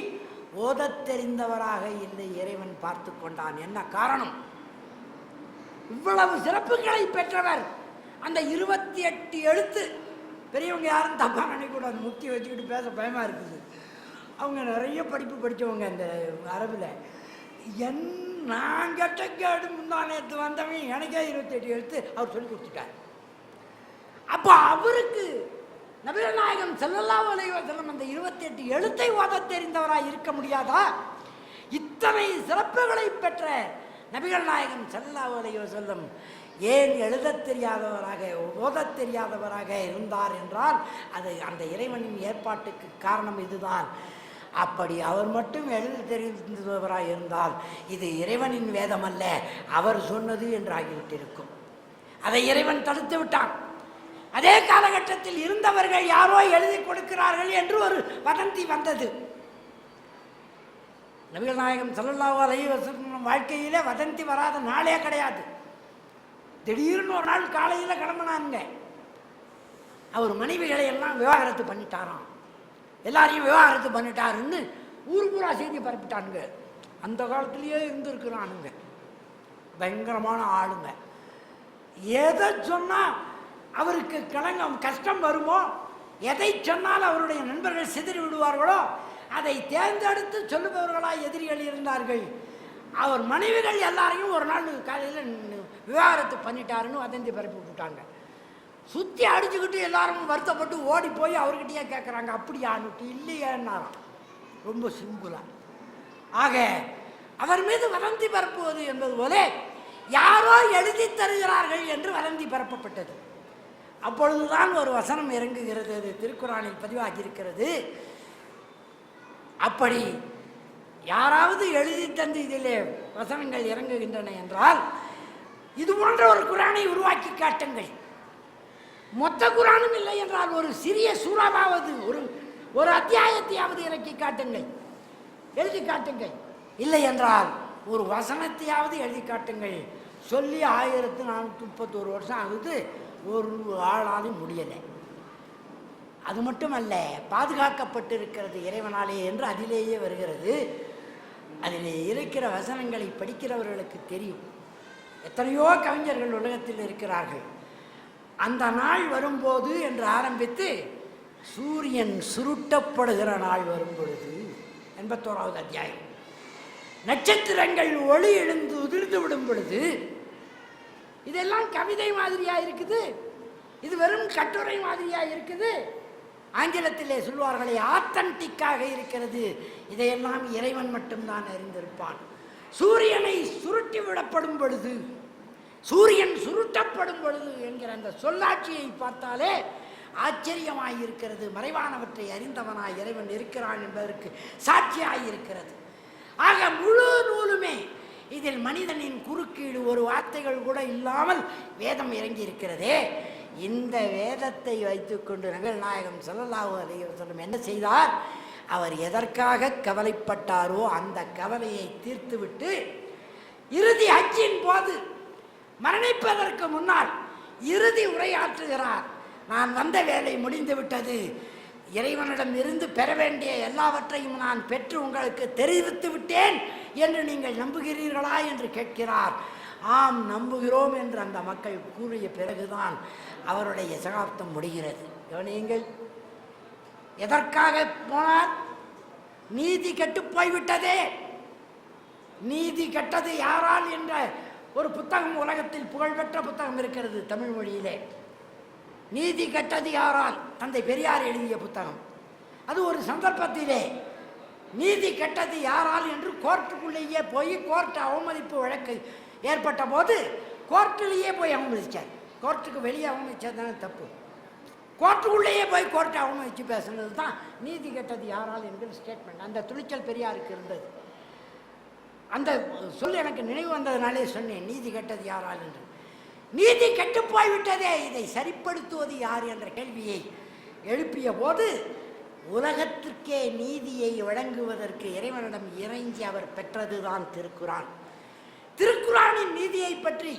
ஓதத் தெரிந்தவராக இல்லை இறைவன் பார்த்து கொண்டான். என்ன காரணம்? இவ்வளவு சிறப்புகளை பெற்றவர். அந்த 28 எழுத்து, பெரியவங்க யாரும் தப்பாக நினைக்கூடாது, முக்தி வச்சுக்கிட்டு பேச பயமாக இருக்குது. அவங்க நிறைய படிப்பு படித்தவங்க அந்த அரபில். நான் கெட்ட கேடு முந்தானத்து வந்தவன் எனக்கே 28 எழுத்து அவர் சொல்லி கொடுத்துட்டார். அப்போ அவருக்கு நபிகள் நாயகம் ஸல்லல்லாஹு அலைஹி வஸல்லம் அந்த 28 எழுத்தை ஓதத் தெரிந்தவராக இருக்க முடியாதா? இத்தனை சிறப்புகளை பெற்ற நபிகள் நாயகம் ஸல்லல்லாஹு அலைஹி வஸல்லம் ஏன் எழுதத் தெரியாதவராக, ஓதத் தெரியாதவராக இருந்தார் என்றால் அது அந்த இறைவனின் ஏற்பாட்டுக்கு காரணம் இதுதான். அப்படி அவர் மட்டும் எழுத தெரிந்தவராக இருந்தால் இது இறைவனின் வேதம் அல்ல, அவர் சொன்னது என்று ஆகிவிட்டிருக்கும். அதை இறைவன் தடுத்து விட்டான். அதே காலகட்டத்தில் இருந்தவர்கள் யாரோ எழுதி கொடுக்கிறார்கள் என்று ஒரு வதந்தி வந்தது. நபிகள் நாயகம் ஸல்லல்லாஹு அலைஹி வஸல்லம் வாழ்க்கையிலே வதந்தி வராத நாளே கிடையாது. திடீர்னு ஒரு நாள் காலையில் கிளம்பினாங்க. அவர் மனைவிகளை எல்லாம் விவாகரத்து பண்ணிட்டாராம். எல்லாரையும் விவாகரத்து பண்ணிட்டாருன்னு ஊர் பூரா செய்தி பரப்பிட்டானுங்க. அந்த காலத்திலேயே இருந்திருக்கிறானுங்க, பயங்கரமான ஆளுங்க. எதை சொன்னால் அவருக்கு கஷ்டம் வருமோ, எதை சொன்னால் அவருடைய நண்பர்கள் சிதறி விடுவார்களோ அதை தேர்ந்தெடுத்து சொல்லுபவர்களாக எதிரிகள் இருந்தார்கள். அவர் மனைவிகள் எல்லாரையும் ஒரு நாள் காலையில் விவாகரத்து பண்ணிட்டாருன்னு வதந்தி பரப்பி விட்டுட்டாங்க. சுற்றி அடிச்சுக்கிட்டு எல்லாரும் வருத்தப்பட்டு ஓடி போய் அவர்கிட்டயே கேட்குறாங்க, அப்படியான்னுட்டு. இல்லையேன்னாராம், ரொம்ப சிம்பிளாக. ஆக அவர் மீது வதந்தி பரப்புவது என்பது போல யாரோ எழுதி தருகிறார்கள் என்று வதந்தி பரப்பப்பட்டது. அப்பொழுதுதான் ஒரு வசனம் இறங்குகிறது, அது திருக்குறானில் பதிவாகி இருக்கிறது. அப்படி யாராவது எழுதி தந்து இதிலே வசனங்கள் இறங்குகின்றன என்றால் இது போன்ற ஒரு குரானை உருவாக்கி காட்டுங்கள். மொத்த குரானும் இல்லை என்றால் ஒரு சிறிய சூறாவாவது, ஒரு அத்தியாயத்தையாவது இறக்கி காட்டுங்கள், எழுதி காட்டுங்கள். இல்லை என்றால் ஒரு வசனத்தையாவது எழுதி காட்டுங்கள். சொல்லி 1431 வருஷம் ஆகுது, ஒரு ஆளாலும் முடியலை. அது மட்டுமல்ல, பாதுகாக்கப்பட்டிருக்கிறது இறைவனாலே என்று அதிலேயே வருகிறது. அதிலே இருக்கிற வசனங்களை படிக்கிறவர்களுக்கு தெரியும். எத்தனையோ கவிஞர்கள் உலகத்தில் இருக்கிறார்கள். அந்த நாள் வரும்போது என்று ஆரம்பித்து சூரியன் சுருட்டப்படுகிற நாள் வரும் பொழுது 81வது அத்தியாயம், நட்சத்திரங்கள் ஒளி எழுந்து உதிர்ந்து விடும் பொழுது, இதெல்லாம் கவிதை மாதிரியா இருக்குது, இது வெறும் கட்டுரை மாதிரியா இருக்குது. ஆங்கிலத்திலே சொல்வார்களே, ஆத்தன்டிக்காக இருக்கிறது. இதையெல்லாம் இறைவன் மட்டும்தான் அறிந்திருப்பான். சூரியனை சுருட்டி விடப்படும் பொழுது, சூரியன் சுருட்டப்படும் பொழுது என்கிற அந்த சொல்லாட்சியை பார்த்தாலே ஆச்சரியமாயிருக்கிறது. மறைவானவற்றை அறிந்தவனாய் இறைவன் இருக்கிறான் என்பதற்கு சாட்சியாயிருக்கிறது. ஆக முழு நூலுமே இதில் மனிதனின் குறுக்கீடு ஒரு வார்த்தைகள் கூட இல்லாமல் வேதம் இறங்கி இருக்கிறதே. இந்த வேதத்தை வைத்துக்கொண்டு நபிகள் நாயகம் ஸல்லல்லாஹு அலைஹி வஸல்லம் என்ன செய்தார்? அவர் எதற்காக கவலைப்பட்டாரோ அந்த கவலையை தீர்த்துவிட்டு இறுதி ஹஜ்ஜின் போது மரணிப்பதற்கு முன்னால் இறுதி உரையாற்றுகிறார். நான் வந்த வேலை முடிந்து விட்டது, இறைவனிடம் இருந்து பெற வேண்டிய எல்லாவற்றையும் நான் பெற்று உங்களுக்கு தெரிவித்து விட்டேன் என்று நீங்கள் நம்புகிறீர்களா என்று கேட்கிறார். ஆம், நம்புகிறோம் என்று அந்த மக்கள் கூறிய பிறகுதான் அவருடைய சகாப்தம் முடிகிறது. கவனியுங்கள், எதற்காக போனார்? நீதி கெட்டு போய்விட்டதே. நீதி கெட்டது யாரால் என்ற ஒரு புத்தகம் உலகத்தில் புகழ்பெற்ற புத்தகம் இருக்கிறது தமிழ் மொழியிலே. நீதி கெட்டது யாரால்? தந்தை பெரியார் எழுதிய புத்தகம். அது ஒரு சந்தர்ப்பத்திலே நீதி கெட்டது யாரால் என்று கோர்ட்டுக்குள்ளேயே போய் கோர்ட் அவமதிப்பு வழக்கு ஏற்பட்ட போது கோர்ட்டிலேயே போய் அவமதிச்சார். கோர்ட்டுக்கு வெளியே அவமதிச்சது தானே தப்பு. கோர்ட்டுக்குள்ளேயே போய் கோர்ட்டை அவமதிச்சு பேசுனது தான் நீதி கெட்டது யாரால் என்கிற ஸ்டேட்மெண்ட். அந்த துணிச்சல் பெரியாருக்கு இருந்தது. அந்த சொல் எனக்கு நினைவு வந்ததுனாலே சொன்னேன், நீதி கெட்டது யாரால் என்று. நீதி கெட்டு போய்விட்டதே, இதை சரிப்படுத்துவது யார் என்ற கேள்வியை எழுப்பிய போது உலகத்திற்கே நீதியை வழங்குவதற்கு இறைவனிடம் இறைஞ்சி அவர் பெற்றதுதான் திருக்குரான். திருக்குரானின் நீதியை பற்றி,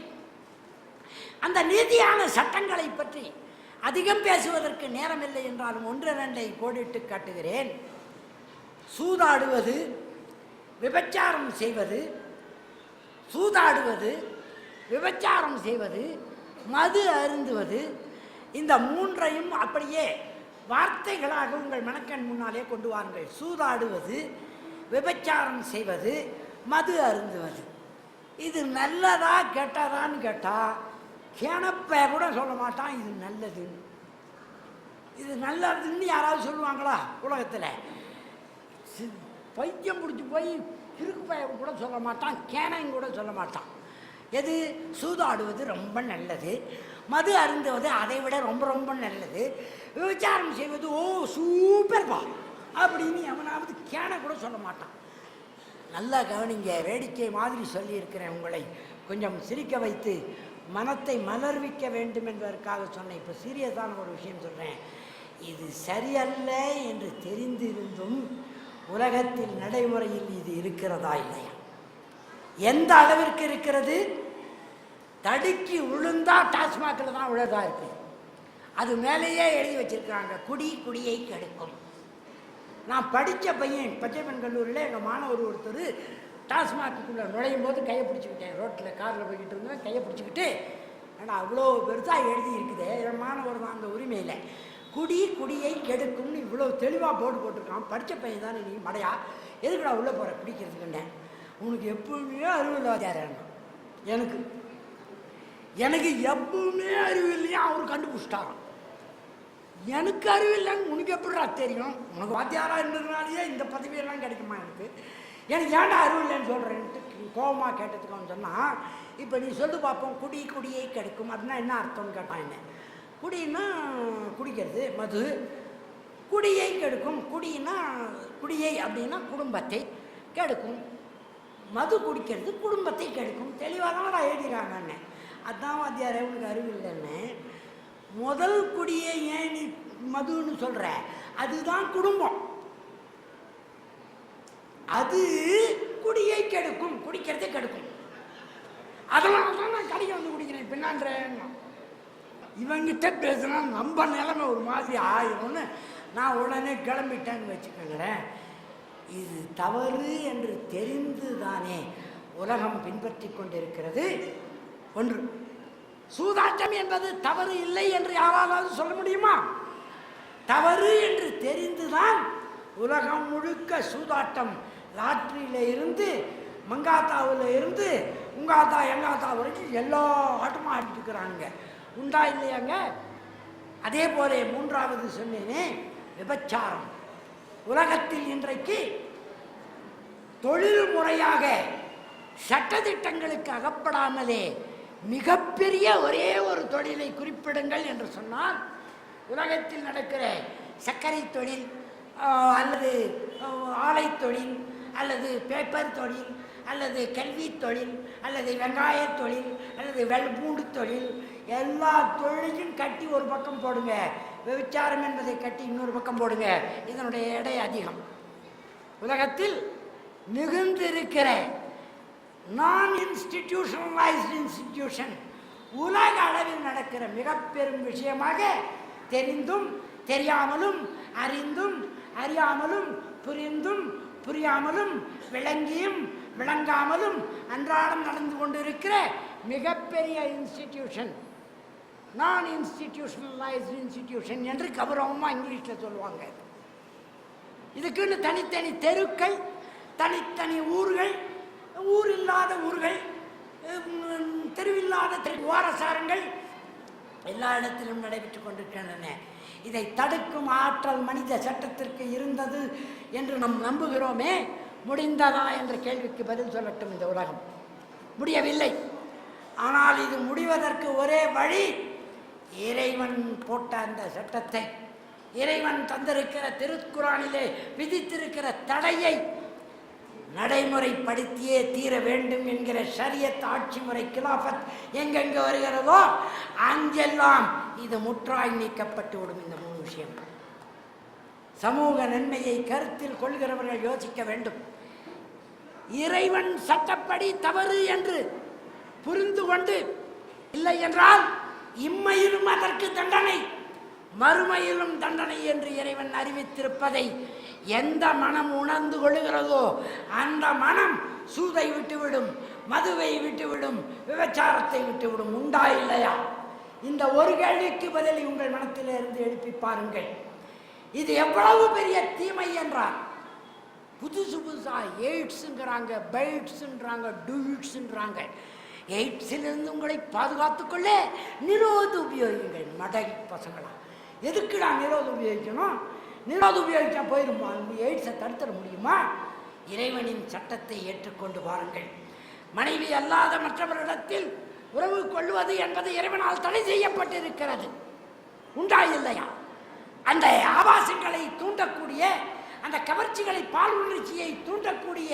அந்த நீதியான சட்டங்களை பற்றி அதிகம் பேசுவதற்கு நேரமில்லை என்றாலும் ஒன்று ரெண்டை கோடிட்டு காட்டுகிறேன். சூதாடுவது, விபச்சாரம் செய்வது, சூதாடுவது, விபச்சாரம் செய்வது, மது அருந்துவது, இந்த மூன்றையும் அப்படியே வார்த்தைகளாக உங்கள் மனக்கண் முன்னாலே கொண்டு வாருங்கள். சூதாடுவது, விபச்சாரம் செய்வது, மது அருந்துவது, இது நல்லதா கெட்டதான்னு கேட்டால் கேனப்ப கூட சொல்ல மாட்டான் இது நல்லது. இது நல்லதுன்னு யாராவது சொல்லுவாங்களா உலகத்தில்? பைத்தியம் பிடிச்சி போய் கிறுக்கு பையன் கூட சொல்ல மாட்டான், கேனையும் கூட சொல்ல மாட்டான். எது? சூதாடுவது ரொம்ப நல்லது, மது அருந்துவது அதை விட ரொம்ப ரொம்ப நல்லது, விபச்சாரம் செய்வது ஓ சூப்பர்பா அப்படின்னு எவனாவது கேனை கூட சொல்ல மாட்டான். நல்லா கவனிங்க, வேடிக்கை மாதிரி சொல்லியிருக்கிறேன், உங்களை கொஞ்சம் சிரிக்க வைத்து மனத்தை மலர்விக்க வேண்டும் என்பதற்காக சொன்னேன். இப்போ சீரியஸான ஒரு விஷயம் சொல்கிறேன். இது சரியல்ல என்று தெரிந்திருந்தும் உலகத்தில் நடைமுறையில் இது இருக்கிறதா இல்லையா? எந்த அளவிற்கு இருக்கிறது? தடுக்கி விழுந்தா டாஸ்மாகில் தான் விழுதா இருக்கு. அது மேலேயே எழுதி வச்சிருக்கிறாங்க, குடி குடியை கெடுக்கும். நான் படித்த பையன் பச்சைப்பன் கல்லூரியில் எங்கள் மாணவர் ஒருத்தர் டாஸ்மாக்குள்ளே நுழையும் போது கையை பிடிச்சிக்கிட்டேன். ரோட்டில் காரில் போய்கிட்டு இருந்தேன், கையை பிடிச்சிக்கிட்டு, ஆனால் அவ்வளோ பெருசாக எழுதி இருக்குது, என் மாணவர் தான் அந்த உரிமையில், குடி குடியை கெடுக்கும்னு இவ்வளோ தெளிவாக போர்டு போட்டிருக்கான். படித்த பையன் தானே நீ மடையா, எதுக்குடா உள்ளே போகிற பிடிக்கிறதுக்குண்டேன். உனக்கு எப்பவுமே அறிவு இல்லாத எனக்கு எப்பவுமே அறிவு இல்லையா அவர் கண்டுபிடிச்சிட்டாரான். எனக்கு அறிவு இல்லைன்னு உனக்கு எப்படிடா தெரியும்? உனக்கு வாத்தியாராக இருந்ததுனாலேயே இந்த பதவியெல்லாம் கிடைக்குமா எனக்கு ஏன்டா அறிவு இல்லைன்னு சொல்கிறேன்ட்டு கோபமாக கேட்டதுக்கு அவன் சொன்னான், இப்போ நீ சொல்லு பார்ப்போம், குடி குடியை கெடுக்கும் அப்படின்னா என்ன அர்த்தம்னு கேட்டான். என்ன குடின்னா குடிக்கிறது, மது, குடியை கெடுக்கும். குடின்னா குடியை அப்படின்னா குடும்பத்தை கெடுக்கும், மது குடிக்கிறது குடும்பத்தை கெடுக்கும். தெளிவாக தான் எழுதிடுறாங்க அண்ணன். அதான் வாத்தியாரே உனக்கு அறிவு இல்லைன்னு. முதல் குடியை ஏன் நீ மதுன்னு சொல்கிற? அதுதான் குடும்பம், அது குடியை கெடுக்கும், குடிக்கிறதே கெடுக்கும். அதனால தான் நான் கடையை வந்து குடிக்கிறேன் பின்னான்றேன். இவங்கிட்ட பேசுனா நம்ம நிலைமை ஒரு மாதிரி ஆயிடும்னு நான் உடனே கிளம்பிட்டேன்னு வச்சுக்கோங்களேன். இது தவறு என்று தெரிந்து தானே உலகம் பின்பற்றி கொண்டிருக்கிறது. ஒன்று, சூதாட்டம் என்பது தவறு இல்லை என்று யாராவது சொல்ல முடியுமா? தவறு என்று தெரிந்துதான் உலகம் முழுக்க சூதாட்டம், லாட்ரியில இருந்து மங்காத்தாவில் இருந்து உங்காத்தா எங்காத்தா வரைக்கும் எல்லா ஆட்டமும் ஆடிட்டு இருக்கிறாங்க. உண்டா இல்லையாங்க? அதே போல மூன்றாவது சொன்னேனே, விபச்சாரம். உலகத்தில் இன்றைக்கு தொழில் முறையாக சட்டதிட்டங்களுக்கு அகப்படாமலே மிகப்பெரிய ஒரே ஒரு தொழிலை குறிப்பிடுங்கள் என்று சொன்னால் உலகத்தில் நடக்கிற சர்க்கரை தொழில் அல்லது ஆலை தொழில் அல்லது பேப்பர் தொழில் அல்லது கல்வி தொழில் அல்லது வெங்காய தொழில் அல்லது வெள்பூண்டு தொழில், எல்லா தொழிலையும் கட்டி ஒரு பக்கம் போடுங்க, விபச்சாரம் என்பதை கட்டி இன்னொரு பக்கம் போடுங்க. இதனுடைய எடை அதிகம். உலகத்தில் மிகுந்திருக்கிற நான் இன்ஸ்டிடியூஷனலைஸ்டு இன்ஸ்டிடியூஷன் உலக அளவில் நடக்கிற மிக பெரும் விஷயமாக தெரிந்தும் தெரியாமலும் அறிந்தும் அறியாமலும் புரிந்தும் புரியாமலும் விளங்கியும் விளங்காமலும் அன்றாடம் நடந்து கொண்டிருக்கிற மிகப்பெரிய இன்ஸ்டிடியூஷன் நான் இன்ஸ்டிடியூஷனலைஸ்டு இன்ஸ்டிடியூஷன் என்று கௌரவமாக இங்கிலீஷில் சொல்லுவாங்க. இதுக்குன்னு தனித்தனி தெருக்கள், தனித்தனி ஊர்கள், ஊர் இல்லாத ஊர்கள், தெருவில்லாத ஓரசாரங்கள் எல்லா இடத்திலும் நடைபெற்று கொண்டிருக்கின்றன. இதை தடுக்கும் ஆற்றல் மனித சட்டத்திற்கு இருந்தது என்று நாம் நம்புகிறோமே, முடிந்ததா என்ற கேள்விக்கு பதில் சொல்லட்டும் இந்த உலகம். முடியவில்லை. ஆனால் இது முடிவதற்கு ஒரே வழி, இறைவன் போட்ட அந்த சட்டத்தை, இறைவன் தந்திருக்கிற திருக்குரானிலே விதித்திருக்கிற தடையை நடைமுறைப்படுத்தியே தீர வேண்டும் என்கிற ஷரியத் ஆட்சி முறை கிலாஃபத் எங்கெங்கே வருகிறதோ அங்கெல்லாம் இது முற்றாய் நீக்கப்பட்டு விடும். இந்த 3 விஷயம் சமூக நன்மையை கருத்தில் கொள்கிறவர்கள் யோசிக்க வேண்டும். இறைவன் சட்டப்படி தவறு என்று புரிந்து கொண்டு, இல்லை என்றால் இம்மையிலும் அதற்கு தண்டனை, மறுமையிலும் தண்டனை என்று இறைவன் அறிவித்திருப்பதை எந்த மனம் உணர்ந்து கொள்கிறதோ அந்த மனம் சூதை விட்டுவிடும், மதுவை விட்டுவிடும், விபச்சாரத்தை விட்டுவிடும். உண்டா இல்லையா? இந்த ஒரு கேள்விக்கு பதிலை உங்கள் மனத்திலிருந்து எழுப்பி பாருங்கள். இது எவ்வளவு பெரிய தீமை என்றால், புதுசு புதுசாக எய்ட்ஸுங்கிறாங்க, பைட்ஸுன்றாங்க, டூயிட்ஸுன்றாங்க. எய்ட்ஸிலிருந்து உங்களை பாதுகாத்துக்கொள்ள நிரோது உபயோகிங்கள். மடை பசங்களா, எதுக்குடா நிரோது உபயோகிக்கணும்? நிரோது உபயோகிச்சா போயிருமா? எய்ட்ஸை தடுத்துட முடியுமா? இறைவனின் சட்டத்தை ஏற்றுக்கொண்டு வாருங்கள். மனைவி அல்லாத மற்றவரிடத்தில் உறவு கொள்வது என்பது இறைவனால் தடை செய்யப்பட்டிருக்கிறது. உண்டா இல்லையா? அந்த ஆபாசங்களை தூண்டக்கூடிய, அந்த கவர்ச்சிகளை, பால் உணர்ச்சியை தூண்டக்கூடிய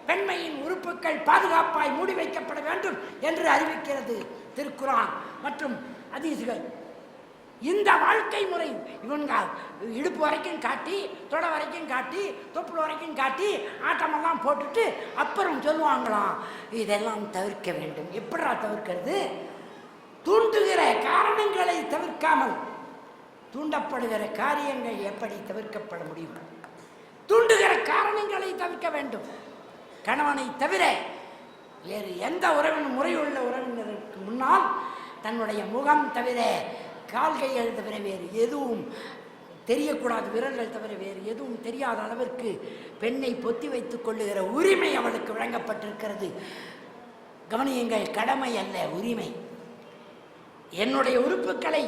பெண்மையின் உறுப்புகள் பாதுகாப்பாய் மூடி வைக்கப்பட வேண்டும் என்று அறிவிக்கிறது திருக்குரான் மற்றும் ஹதீஸ்கள். இந்த வாழ்க்கை முறை இவங்க இடுப்பு வரைக்கும் காட்டி, தொடை வரைக்கும் காட்டி, தொப்புள் வரைக்கும் காட்டி ஆட்டமெல்லாம் போட்டுட்டு அப்புறம் சொல்லுவாங்களாம் இதெல்லாம் தவிர்க்க வேண்டும். எப்படா தவிர்க்கிறது? தூண்டுகிற காரணங்களை தவிர்க்காமல் தூண்டப்படுகிற காரியங்கள் எப்படி தவிர்க்கப்பட முடியும்? தூண்டுகிற காரணங்களை தவிர்க்க வேண்டும். கணவனை தவிர வேறு எந்த முறையுள்ள உறவினருக்கு முன்னால் தன்னுடைய முகம் தவிர, கால்கைகள் தவிர வேறு எதுவும் தெரியக்கூடாது, விரல்கள் தவிர வேறு எதுவும் தெரியாத அளவிற்கு பெண்ணை பொத்தி வைத்துக் கொள்ளுகிற உரிமை அவளுக்கு வழங்கப்பட்டிருக்கிறது. கவனியுங்கள், கடமை அல்ல, உரிமை. என்னுடைய உறுப்புகளை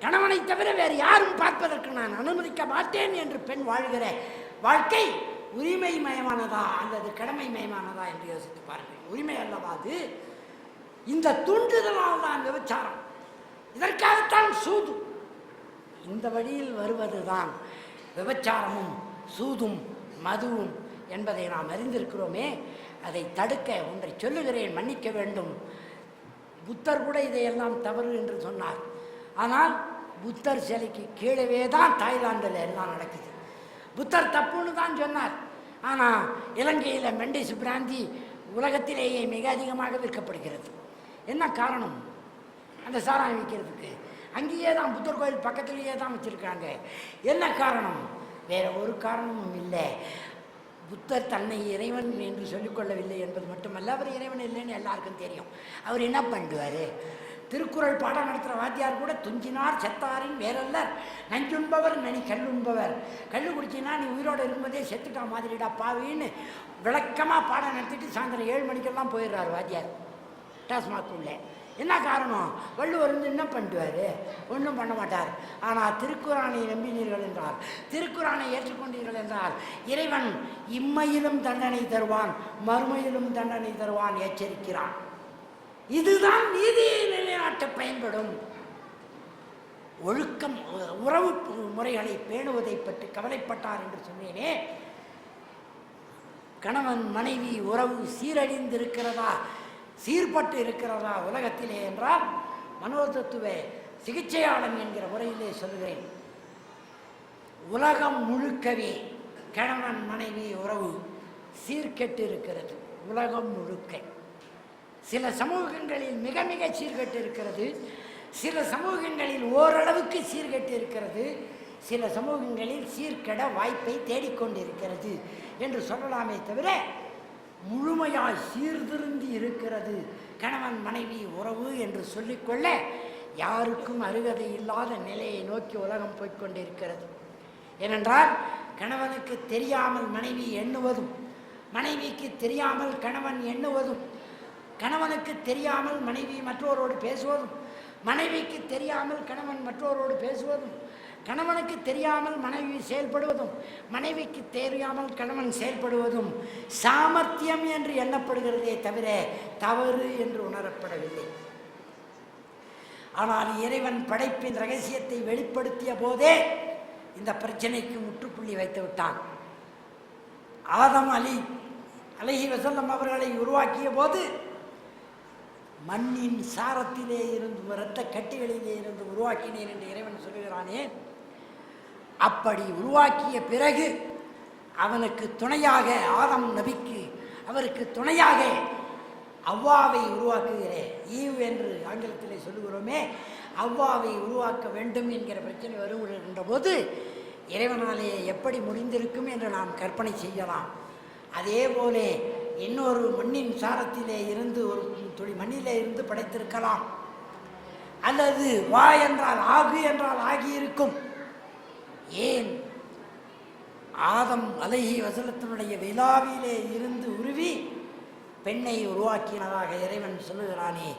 கணவனை தவிர வேறு யாரும் பார்ப்பதற்கு நான் அனுமதிக்க மாட்டேன் என்று பெண் வாழ்கிற வாழ்க்கை உரிமை மயமானதா அல்லது கடமை மயமானதா என்று யோசித்து பாருங்கள். உரிமை அல்லவா அது? இந்த தூண்டுதலால் தான் விபச்சாரம், இதற்காகத்தான் சூது. இந்த வழியில் வருவதுதான் விபச்சாரமும் சூதும் மதுவும் என்பதை நாம் அறிந்திருக்கிறோமே. அதை தடுக்க ஒன்றை சொல்லுகிறேன், மன்னிக்க வேண்டும். புத்தர் கூட இதையெல்லாம் தவறு என்று சொன்னார். ஆனால் புத்தர் சிலைக்கு கீழவே தான் தாய்லாந்தில் எல்லாம் நடக்குது. புத்தர் தப்புன்னு தான் சொன்னார். ஆனால் இலங்கையில் மெண்டிஸ் பிராந்தி உலகத்திலேயே மிக அதிகமாக விற்கப்படுகிறது. என்ன காரணம்? அந்த சாராயம் விற்கிறதுக்கு அங்கேயே தான், புத்தர் கோயில் பக்கத்திலேயே தான் வச்சுருக்காங்க. என்ன காரணம்? வேறு ஒரு காரணமும் இல்லை. புத்தர் தன்னை இறைவன் என்று சொல்லிக்கொள்ளவில்லை என்பது மட்டுமல்ல, அவர் இறைவன் இல்லைன்னு எல்லாருக்கும் தெரியும். அவர் என்ன பண்ணுவார்? திருக்குறள் பாடம் நடத்துகிற வாத்தியார் கூட துஞ்சினார் செத்தாரின் வேறல்லர், நஞ்சுண்பவர் நனி கல்லுண்பவர். கல் குடிச்சின்னா நீ உயிரோடு இருக்கும்போதே செத்துட்டா மாதிரிடா பாவின்னு விளக்கமாக பாடம் நடத்திட்டு சாயந்தரம் 7 மணிக்கெல்லாம் போயிடுறாரு வாத்தியார் டாஸ்மாக் உள்ளே. என்ன காரணம்? வள்ளுவர் என்ன பண்ணுவார்? ஒன்றும் பண்ண மாட்டார். ஆனால் திருக்குறானை நம்பினீர்கள் என்றால், திருக்குறானை ஏற்றுக்கொண்டீர்கள் என்றால் இறைவன் இம்மையிலும் தண்டனை தருவான், மறுமையிலும் தண்டனை தருவான் எச்சரிக்கிறான். இதுதான் நீதியை நிலைநாட்ட பயன்படும். ஒழுக்கம், உறவு முறைகளை பேணுவதை பற்றி கவலைப்பட்டார் என்று சொன்னேனே. கணவன் மனைவி உறவு சீரழிந்திருக்கிறதா, சீர்பட்டு இருக்கிறதா உலகத்திலே என்றால், மனோதத்துவ சிகிச்சையாளன் என்கிற முறையிலே சொல்கிறேன், உலகம் முழுக்கவே கணவன் மனைவி உறவு சீர்கெட்டு இருக்கிறது. உலகம் முழுக்க சில சமூகங்களில் மிக மிக சீர்கெட்டு இருக்கிறது, சில சமூகங்களில் ஓரளவுக்கு சீர்கெட்டு இருக்கிறது, சில சமூகங்களில் சீர்கெட வாய்ப்பை தேடிக்கொண்டிருக்கிறது என்று சொல்லலாமே தவிர முழுமையாய் சீர்திருந்தி இருக்கிறது கணவன் மனைவி உறவு என்று சொல்லிக்கொள்ள யாருக்கும் அருகதை இல்லாத நிலையை நோக்கி உலகம் போய்கொண்டிருக்கிறது. ஏனென்றால் கணவனுக்கு தெரியாமல் மனைவி எண்ணுவதும், மனைவிக்கு தெரியாமல் கணவன் எண்ணுவதும், கணவனுக்கு தெரியாமல் மனைவி மற்றோரோடு பேசுவதும், மனைவிக்கு தெரியாமல் கணவன் மற்றோரோடு பேசுவதும், கணவனுக்கு தெரியாமல் மனைவி செயல்படுவதும், மனைவிக்கு தெரியாமல் கணவன் செயல்படுவதும் சாமர்த்தியம் என்று எண்ணப்படுகிறதே தவிர தவறு என்று உணரப்படவில்லை. ஆனால் இறைவன் படைப்பின் ரகசியத்தை வெளிப்படுத்திய போதே இந்த பிரச்சனைக்கு முற்றுப்புள்ளி வைத்து விட்டான். ஆதம் அலைஹி வஸல்லம் அவர்களை உருவாக்கிய போது மண்ணின் சாரத்திலே இருந்து, இரத்த கட்டிகளிலே இருந்து உருவாக்கினேன் என்று இறைவன் சொல்லுகிறானே, அப்படி உருவாக்கிய பிறகு அவனுக்கு துணையாக, ஆதம் நபிக்கு அவருக்கு துணையாக அவ்வாவை உருவாக்குகிறேன், ஈவ் என்று ஆங்கிலத்திலே சொல்லுகிறோமே, அவ்வாவை உருவாக்க வேண்டும் என்கிற பிரச்சனை வருகின்ற போது இறைவனாலே எப்படி முடிந்திருக்கும் என்று நாம் கற்பனை செய்யலாம். அதே போல இன்னொரு மண்ணின் சாரத்திலே இருந்து, ஒரு துளி மண்ணிலே இருந்து படைத்திருக்கலாம், அல்லது வா என்றால் ஆகு என்றால் ஆகியிருக்கும். ஏன் ஆதம் அலைஹி வஸல்லத்தினுடைய விலாவிலே இருந்து உருவி பெண்ணை உருவாக்கினதாக இறைவன் சொல்லுகிறானே,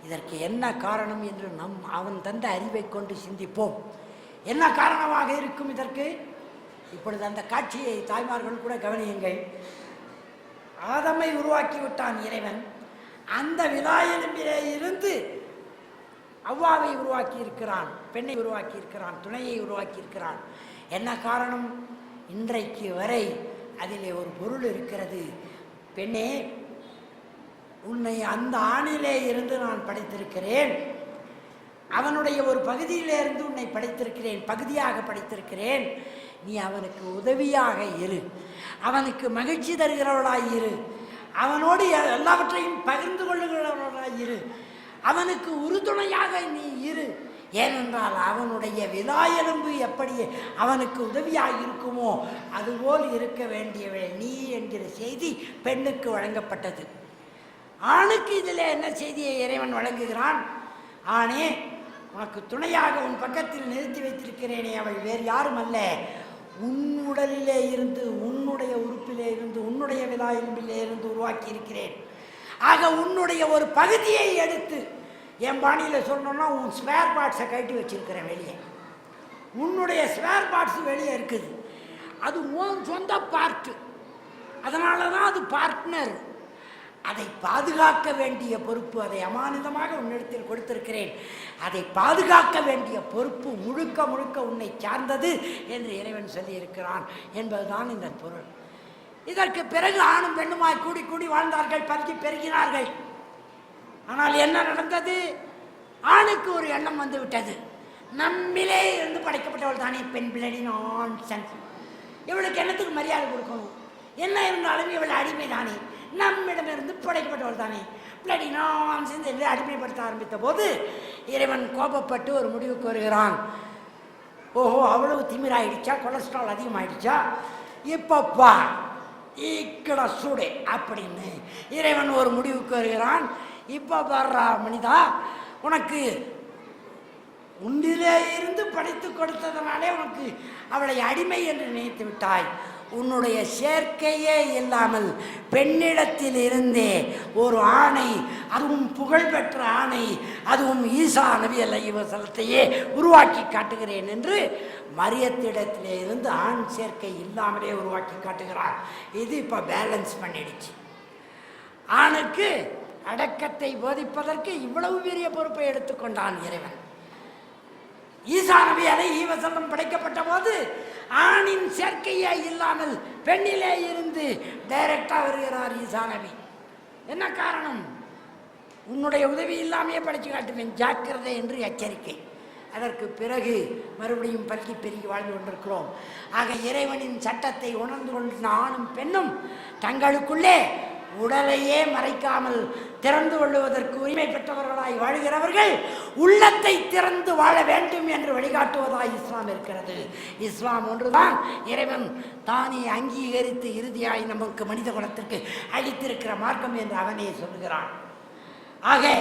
இதற்கு என்ன காரணம் என்று அவன் தந்த அறிவை கொண்டு சிந்திப்போம். என்ன காரணமாக இருக்கும் இதற்கு? இப்பொழுது அந்த காட்சியை தாய்மார்கள் கூட கவனியுங்கள். ஆதமை உருவாக்கி விட்டான் இறைவன், அந்த விலாயெலும்பிலே இருந்து அவ்வாவை உருவாக்கி இருக்கிறான், பெண்ணை உருவாக்கி இருக்கிறான், துணையை உருவாக்கி இருக்கிறான். என்ன காரணம்? இன்றைக்கு வரை அதிலே ஒரு பொருள் இருக்கிறது. பெண்ணே, உன்னை அந்த ஆணிலே இருந்து நான் படைத்திருக்கிறேன், அவனுடைய ஒரு பகுதியிலே இருந்து உன்னை படைத்திருக்கிறேன், பகுதியாக படைத்திருக்கிறேன். நீ அவனுக்கு உதவியாக இரு, அவனுக்கு மகிழ்ச்சி தருகிறவளாய் இரு, அவனோடு எல்லாவற்றையும் பகிர்ந்து கொள்ளுகிறவளாய் இரு, அவனுக்கு உறுதுணையாக நீ இரு. ஏனென்றால் அவனுடைய விலாயெலும்பு எப்படி அவனுக்கு உதவியாக இருக்குமோ அதுபோல் இருக்க வேண்டியவள் நீ என்கிற செய்தி பெண்ணுக்கு வழங்கப்பட்டது. ஆணுக்கு இதில் என்ன செய்தியை இறைவன் வழங்குகிறான்? ஆணே, உனக்கு துணையாக உன் பக்கத்தில் நிறுத்தி வைத்திருக்கிறேனே, அவள் வேறு யாரும் அல்ல, உன் உடலிலே இருந்து, உன்னுடைய உறுப்பிலே இருந்து, உன்னுடைய விலாயெலும்பிலே இருந்து உருவாக்கி இருக்கிறேன். ஆக உன்னுடைய ஒரு பகுதியை எடுத்து, என் பாணியில் சொல்லணும்னா உன் ஸ்பேர் பார்ட்ஸை கட்டி வச்சிருக்கிறேன் வெளியே. உன்னுடைய ஸ்பேர் பார்ட்ஸ் வெளியே இருக்குது, அது உன் சொந்த பார்ட்டு, அதனால தான் அது பார்ட்னர். அதை பாதுகாக்க வேண்டிய பொறுப்பு, அதை அமானிதமாக உன்னிடத்தில் கொடுத்திருக்கிறேன், அதை பாதுகாக்க வேண்டிய பொறுப்பு முழுக்க முழுக்க உன்னை சார்ந்தது என்று இறைவன் சொல்லியிருக்கிறான் என்பதுதான் இந்த பொருள். இதற்கு பிறகு ஆணும் பெண்ணுமாய் கூடி கூடி வாழ்ந்தார்கள், பருகி பெருகினார்கள். ஆனால் என்ன நடந்தது? ஆணுக்கு ஒரு எண்ணம் வந்து விட்டது, நம்மிலே இருந்து படைக்கப்பட்டவள் தானே பெண் பிள்ளை, நான்சென்ஸ், இவளுக்கு என்னத்துக்கு மரியாதை கொடுக்கணும், என்ன இருந்தாலும் இவள் அடிமை தானே, நம்மிடமிருந்து படைக்கப்பட்டவள் தானே, பிள்ளை நான்சென்ஸ் என்று அடிமைப்படுத்த ஆரம்பித்த போது இறைவன் கோபப்பட்டு ஒரு முடிவுக்கு வருகிறான். ஓஹோ, அவ்வளவு திமிராயிடுச்சா, கொலஸ்ட்ரால் அதிகமாயிடுச்சா, இப்பப்பா ஈக்கட சூடே அப்படின்னு இறைவன் ஒரு முடிவுக்கு வருகிறான். இப்போ வர்றா மனிதா, உனக்கு உன்னிலே இருந்து படைத்து கொடுத்ததனாலே உனக்கு அவளை அடிமை என்று நினைத்து விட்டாய். உன்னுடைய சேர்க்கையே இல்லாமல் பெண்ணிடத்தில் இருந்தே ஒரு ஆணை, அதுவும் புகழ்பெற்ற ஆணை, அதுவும் ஈசா நபி அலைஹி வஸல்லத்தையே உருவாக்கி காட்டுகிறேன் என்று மரியத்திடத்திலே இருந்து ஆண் சேர்க்கை இல்லாமலே உருவாக்கி காட்டுகிறார். இது இப்போ பேலன்ஸ் பண்ணிடுச்சு. ஆணுக்கு அடக்கத்தை போதிப்பதற்கு இவ்வளவு பெரிய பொறுப்பை எடுத்துக்கொண்டான் இறைவன். ஈசா நபி அலைஹி வஸல்லம் படைக்கப்பட்ட போது ஆணின் சேர்க்கையே இல்லாமல் பெண்ணிலே இருந்து டைரக்டா வருகிறார் ஈசா நபி. என்ன காரணம்? உன்னுடைய உதவி இல்லாமையே படைச்சு காட்டுவேன், ஜாக்கிரதை என்று எச்சரிக்கை. அதற்கு பிறகு மறுபடியும் பல்கி பெருகி வாழ்ந்து கொண்டிருக்கிறோம். ஆக இறைவனின் சட்டத்தை உணர்ந்து கொண்ட ஆணும் பெண்ணும் தங்களுக்குள்ளே உடலையே மறைக்காமல் திறந்து கொள்வதற்கு உரிமை பெற்றவர்களாய் வாழ்கிறவர்கள் உள்ளத்தை திறந்து வாழ வேண்டும் என்று வழிகாட்டுவதாய் இஸ்லாம் இருக்கிறது. இஸ்லாம் ஒன்றுதான் இறைவன் தானே அங்கீகரித்து இறுதியாய் நமக்கு மனித குலத்திற்கு அளித்திருக்கிற மார்க்கம் என்று அவனே சொல்லுகிறான். ஆக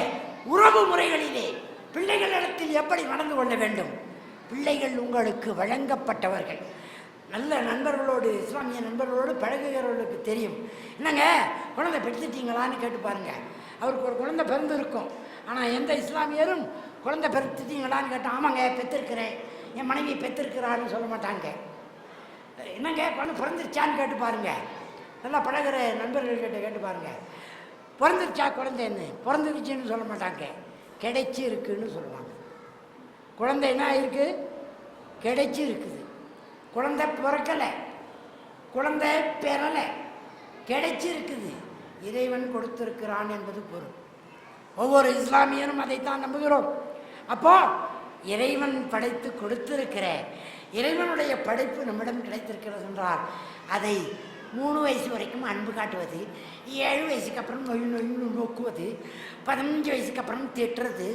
உறவு முறைகளிலே பிள்ளைகளிடத்தில் எப்படி நடந்து கொள்ள வேண்டும்? பிள்ளைகள் உங்களுக்கு வழங்கப்பட்டவர்கள். நல்ல நண்பர்களோடு, இஸ்லாமிய நண்பர்களோடு பழகுகிறவர்களுக்கு தெரியும். என்னங்க குழந்தை பெற்றுட்டீங்களான்னு கேட்டு பாருங்க. அவருக்கு ஒரு குழந்தை பிறந்து இருக்கும், ஆனால் எந்த இஸ்லாமியரும் குழந்தை பெற்றுட்டீங்களான்னு கேட்டால் ஆமாங்க பெற்றிருக்கிறேன் என் மனைவி பெற்றிருக்கிறான்னு சொல்ல மாட்டாங்க. என்னங்க பொண்ணு பிறந்துருச்சான்னு கேட்டு பாருங்க. நல்லா பழகிற நண்பர்கள்கிட்ட கேட்டு பாருங்க. பிறந்துருச்சா குழந்தைன்னு, பிறந்துருச்சுன்னு சொல்ல மாட்டாங்க, கிடைச்சி இருக்குன்னு சொல்லுவாங்க. குழந்தை என்ன இருக்கு? கிடைச்சி இருக்குது. குழந்தை பிறக்கலை, குழந்தை பெறலை, கிடைச்சி இருக்குது. இறைவன் கொடுத்திருக்கிறான் என்பது பொருள். ஒவ்வொரு இஸ்லாமியனும் அதைத்தான் நம்புகிறோம். அப்போ இறைவன் படைத்து கொடுத்திருக்கிற இறைவனுடைய படைப்பு நம்மிடம் கிடைத்திருக்கிறது என்றால் அதை 3 வயசு வரைக்கும் அன்பு காட்டுவது, 7 வயசுக்கு அப்புறம் நொய்னு நோக்குவது, 15 வயசுக்கு அப்புறம் திட்டுறது,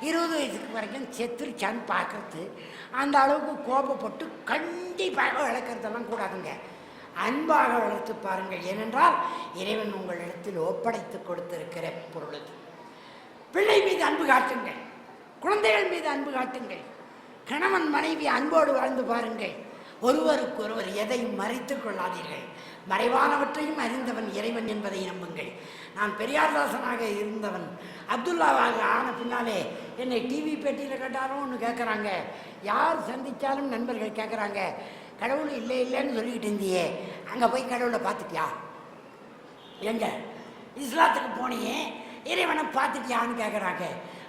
20 வயசுக்கு வரைக்கும் செத்துருச்சான்னு பார்க்கறது, அந்த அளவுக்கு கோபப்பட்டு கண்டிப்பாக வளர்க்குறதெல்லாம் கூடாதுங்க. அன்பாக வளர்த்து பாருங்கள். ஏனென்றால் இறைவன் உங்களிடத்தில் ஒப்படைத்து கொடுத்திருக்கிற பொருள். பிள்ளை மீது அன்பு காட்டுங்கள், குழந்தைகள் மீது அன்பு காட்டுங்கள், கணவன் மனைவி அன்போடு வாழ்ந்து பாருங்கள். ஒருவருக்கொருவர் எதையும் மறைத்துக் கொள்ளாதீர்கள். மறைவானவற்றையும் அறிந்தவன் இறைவன் என்பதை நம்புங்கள். நான் பெரியார்தாசனாக இருந்தவன் அப்துல்லாவாக ஆன பின்னாலே என்னை டிவி பேட்டியில் கேட்டாலும் ஒன்று கேட்குறாங்க, யார் சந்தித்தாலும் நண்பர்கள் கேட்குறாங்க, கடவுள் இல்லை இல்லைன்னு சொல்லிக்கிட்டு இருந்தியே, அங்கே போய் கடவுளை பார்த்துட்டியா? எங்க இஸ்லாத்துக்கு போனியே இறைவனை பார்த்துட்டியான்னு கேட்குறாங்க.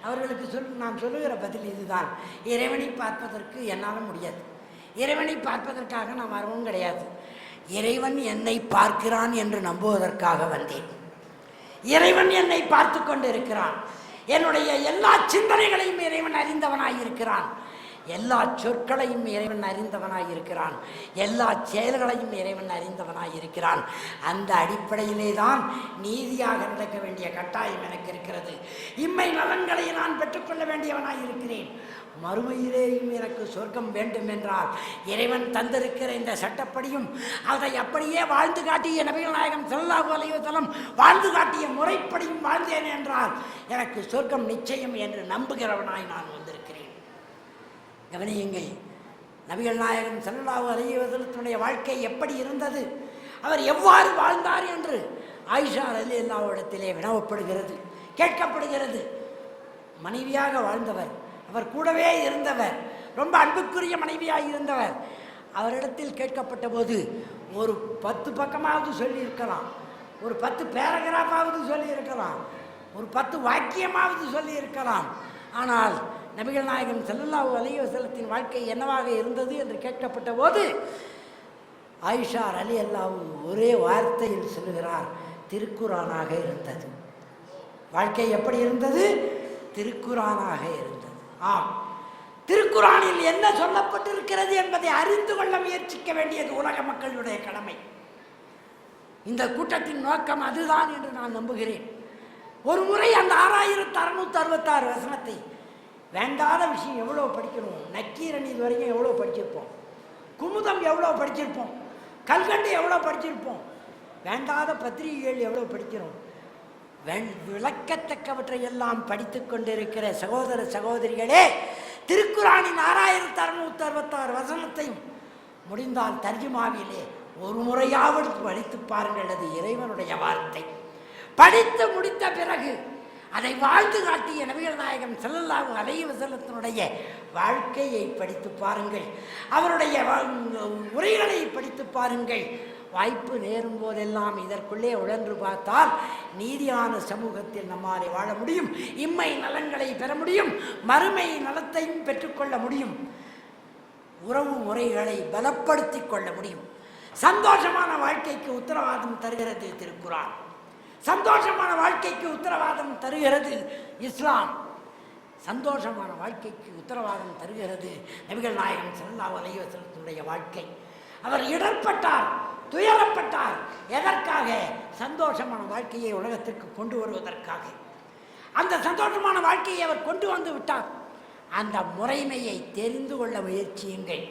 அவர்களுக்கு நான் சொல்லுகிற பதில் இதுதான், இறைவனை பார்ப்பதற்கு என்னால் முடியாது. இறைவனை பார்ப்பதற்காக நான் வரவும் கிடையாது. இறைவன் என்னை பார்க்கிறான் என்று நம்புவதற்காக வந்தேன். இறைவன் என்னை பார்த்து கொண்டு இருக்கிறான். என்னுடைய எல்லா சிந்தனைகளையும் இறைவன் அறிந்தவனாயிருக்கிறான். எல்லா சொற்களையும் இறைவன் அறிந்தவனாயிருக்கிறான். எல்லா செயல்களையும் இறைவன் அறிந்தவனாயிருக்கிறான். அந்த அடிப்படையிலே தான் நீதியாக நடக்க வேண்டிய கட்டாயம் எனக்கு இருக்கிறது. இம்மை நலன்களை நான் பெற்றுக்கொள்ள வேண்டியவனாயிருக்கிறேன். மறுமையிலேயும் எனக்கு சொர்க்கம் வேண்டும் என்றால் இறைவன் தந்திருக்கிற இந்த சட்டப்படியும் அதை அப்படியே வாழ்ந்து காட்டிய நபிகள் நாயகம் ஸல்லல்லாஹு அலைஹி வஸல்லம் வாழ்ந்து காட்டிய முறைப்படியும் வாழ்ந்தேன் என்றால் எனக்கு சொர்க்கம் நிச்சயம் என்று நம்புகிறவனாய் நான் வந்திருக்கிறேன். கவனியுங்கள், நபிகள் நாயகம் ஸல்லல்லாஹு அலைஹி வஸல்லத்துடைய வாழ்க்கை எப்படி இருந்தது, அவர் எவ்வாறு வாழ்ந்தார் என்று ஆயிஷா ரலியல்லாஹு இடத்திலே வினவப்படுகிறது, கேட்கப்படுகிறது. மனைவியாக வாழ்ந்தவர், அவர் கூடவே இருந்தவர், ரொம்ப அன்புக்குரிய மனைவியாக இருந்தவர். அவரிடத்தில் கேட்கப்பட்ட போது ஒரு 10 பக்கமாவது சொல்லியிருக்கலாம், ஒரு 10 பேராகிராஃபாவது சொல்லியிருக்கலாம், ஒரு 10 வாக்கியமாவது சொல்லியிருக்கலாம். ஆனால் நபிகள் நாயகம் ஸல்லல்லாஹு அலைஹி வஸல்லத்தின் வாழ்க்கை என்னவாக இருந்தது என்று கேட்கப்பட்ட போது ஆயிஷா ரலியல்லாஹு ஒரே வார்த்தையில் சொல்லுகிறார், திருக்குரானாக இருந்தது. வாழ்க்கை எப்படி இருந்தது? திருக்குரானாக இருந்தது. ஆம், திருக்குரானில் என்ன சொல்லப்பட்டிருக்கிறது என்பதை அறிந்து கொள்ள முயற்சிக்க வேண்டியது உலக மக்களுடைய கடமை. இந்த கூட்டத்தின் நோக்கம் அதுதான் என்று நான் நம்புகிறேன். ஒரு முறை அந்த 6666 வசனத்தை வேண்டாத விஷயம் எவ்வளோ படிக்கணும், நக்கீரன் இது வரைக்கும் எவ்வளோ படிச்சிருப்போம், குமுதம் எவ்வளோ படிச்சிருப்போம், கல்கண்டு எவ்வளோ படிச்சிருப்போம், வேண்டாத பத்திரிகைகள் எவ்வளோ படிக்கிறோம். விளக்கத்தக்கவற்றை எல்லாம் படித்து கொண்டிருக்கிற சகோதர சகோதரிகளே, திருக்குரானின் 6666 வசனத்தையும் முடிந்தால் தர்ஜுமாவிலே ஒரு முறையாவது படித்து பாருங்கள். அது இறைவனுடைய வார்த்தை. படித்து முடித்த பிறகு அதை வாழ்ந்து காட்டிய நபிகள் நாயகம் ஸல்லல்லாஹு அலைஹி வஸல்லத்தினுடைய வாழ்க்கையை படித்து பாருங்கள், அவருடைய உரைகளை படித்து பாருங்கள். வாய்ப்பு நேரும் போதெல்லாம் இதற்குள்ளே உழன்று பார்த்தால் நீதியான சமூகத்தில் நம்மாலே வாழ முடியும், இம்மை நலன்களை பெற முடியும், மறுமை நலத்தையும் பெற்றுக்கொள்ள முடியும், உறவு முறைகளை பலப்படுத்தி கொள்ள முடியும். சந்தோஷமான வாழ்க்கைக்கு உத்தரவாதம் தருகிறது திருக்குரான். சந்தோஷமான வாழ்க்கைக்கு உத்தரவாதம் தருகிறது இஸ்லாம். சந்தோஷமான வாழ்க்கைக்கு உத்தரவாதம் தருகிறது நபிகள் நாயகம் ஸல்லல்லாஹு அலைஹி வஸல்லத்துடைய வாழ்க்கை. அவர் இடர்பட்டார், துயரப்பட்டார். எதற்காக? சந்தோஷமான வாழ்க்கையை உலகத்திற்கு கொண்டு வருவதற்காக. அந்த சந்தோஷமான வாழ்க்கையை அவர் கொண்டு வந்து விட்டார். அந்த முறைமையை தெரிந்து கொள்ள முயற்சியுங்கள்.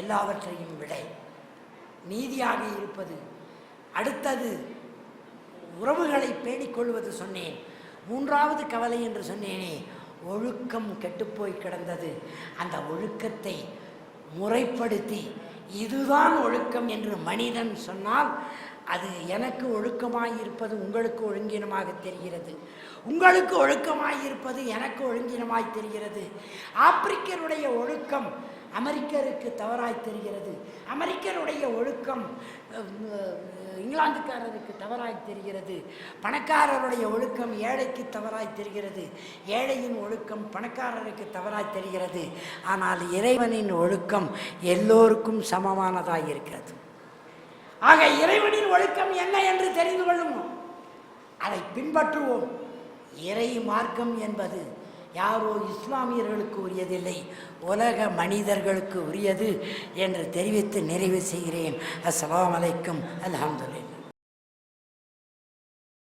எல்லாவற்றையும் விட நீதியாக இருப்பது, அடுத்தது உறவுகளை பேணிக்கொள்வது சொன்னேன். 3வது கவலை என்று சொன்னேனே, ஒழுக்கம் கெட்டுப்போய் கிடந்தது. அந்த ஒழுக்கத்தை முறைப்படுத்தி இதுதான் ஒழுக்கம் என்று மனிதன் சொன்னால் அது எனக்கு ஒழுக்கமாயிருப்பது உங்களுக்கு ஒழுங்கினமாக தெரிகிறது, உங்களுக்கு ஒழுக்கமாயிருப்பது எனக்கு ஒழுங்கினமாய் தெரிகிறது. ஆப்பிரிக்கருடைய ஒழுக்கம் அமெரிக்கருக்கு தவறாய் தெரிகிறது, அமெரிக்கருடைய ஒழுக்கம் இங்கிலாந்துக்காரருக்கு தவறாய் தெரிகிறது, பணக்காரருடைய ஒழுக்கம் ஏழைக்கு தவறாய் தெரிகிறது, ஏழையின் ஒழுக்கம் பணக்காரருக்கு தவறாய் தெரிகிறது. ஆனால் இறைவனின் ஒழுக்கம் எல்லோருக்கும் சமமானதாக இருக்கிறது. ஆக இறைவனின் ஒழுக்கம் என்ன என்று தெரிந்து கொள்ளுவோம், அதை பின்பற்றுவோம். இறை மார்க்கம் என்பது யாரோ இஸ்லாமியர்களுக்கு உரியதில்லை, உலக மனிதர்களுக்கு உரியது என்று தெரிவித்து நிறைவு செய்கிறேன். அஸ்ஸலாமு அலைக்கும். அல்ஹம்துலில்லாஹ்.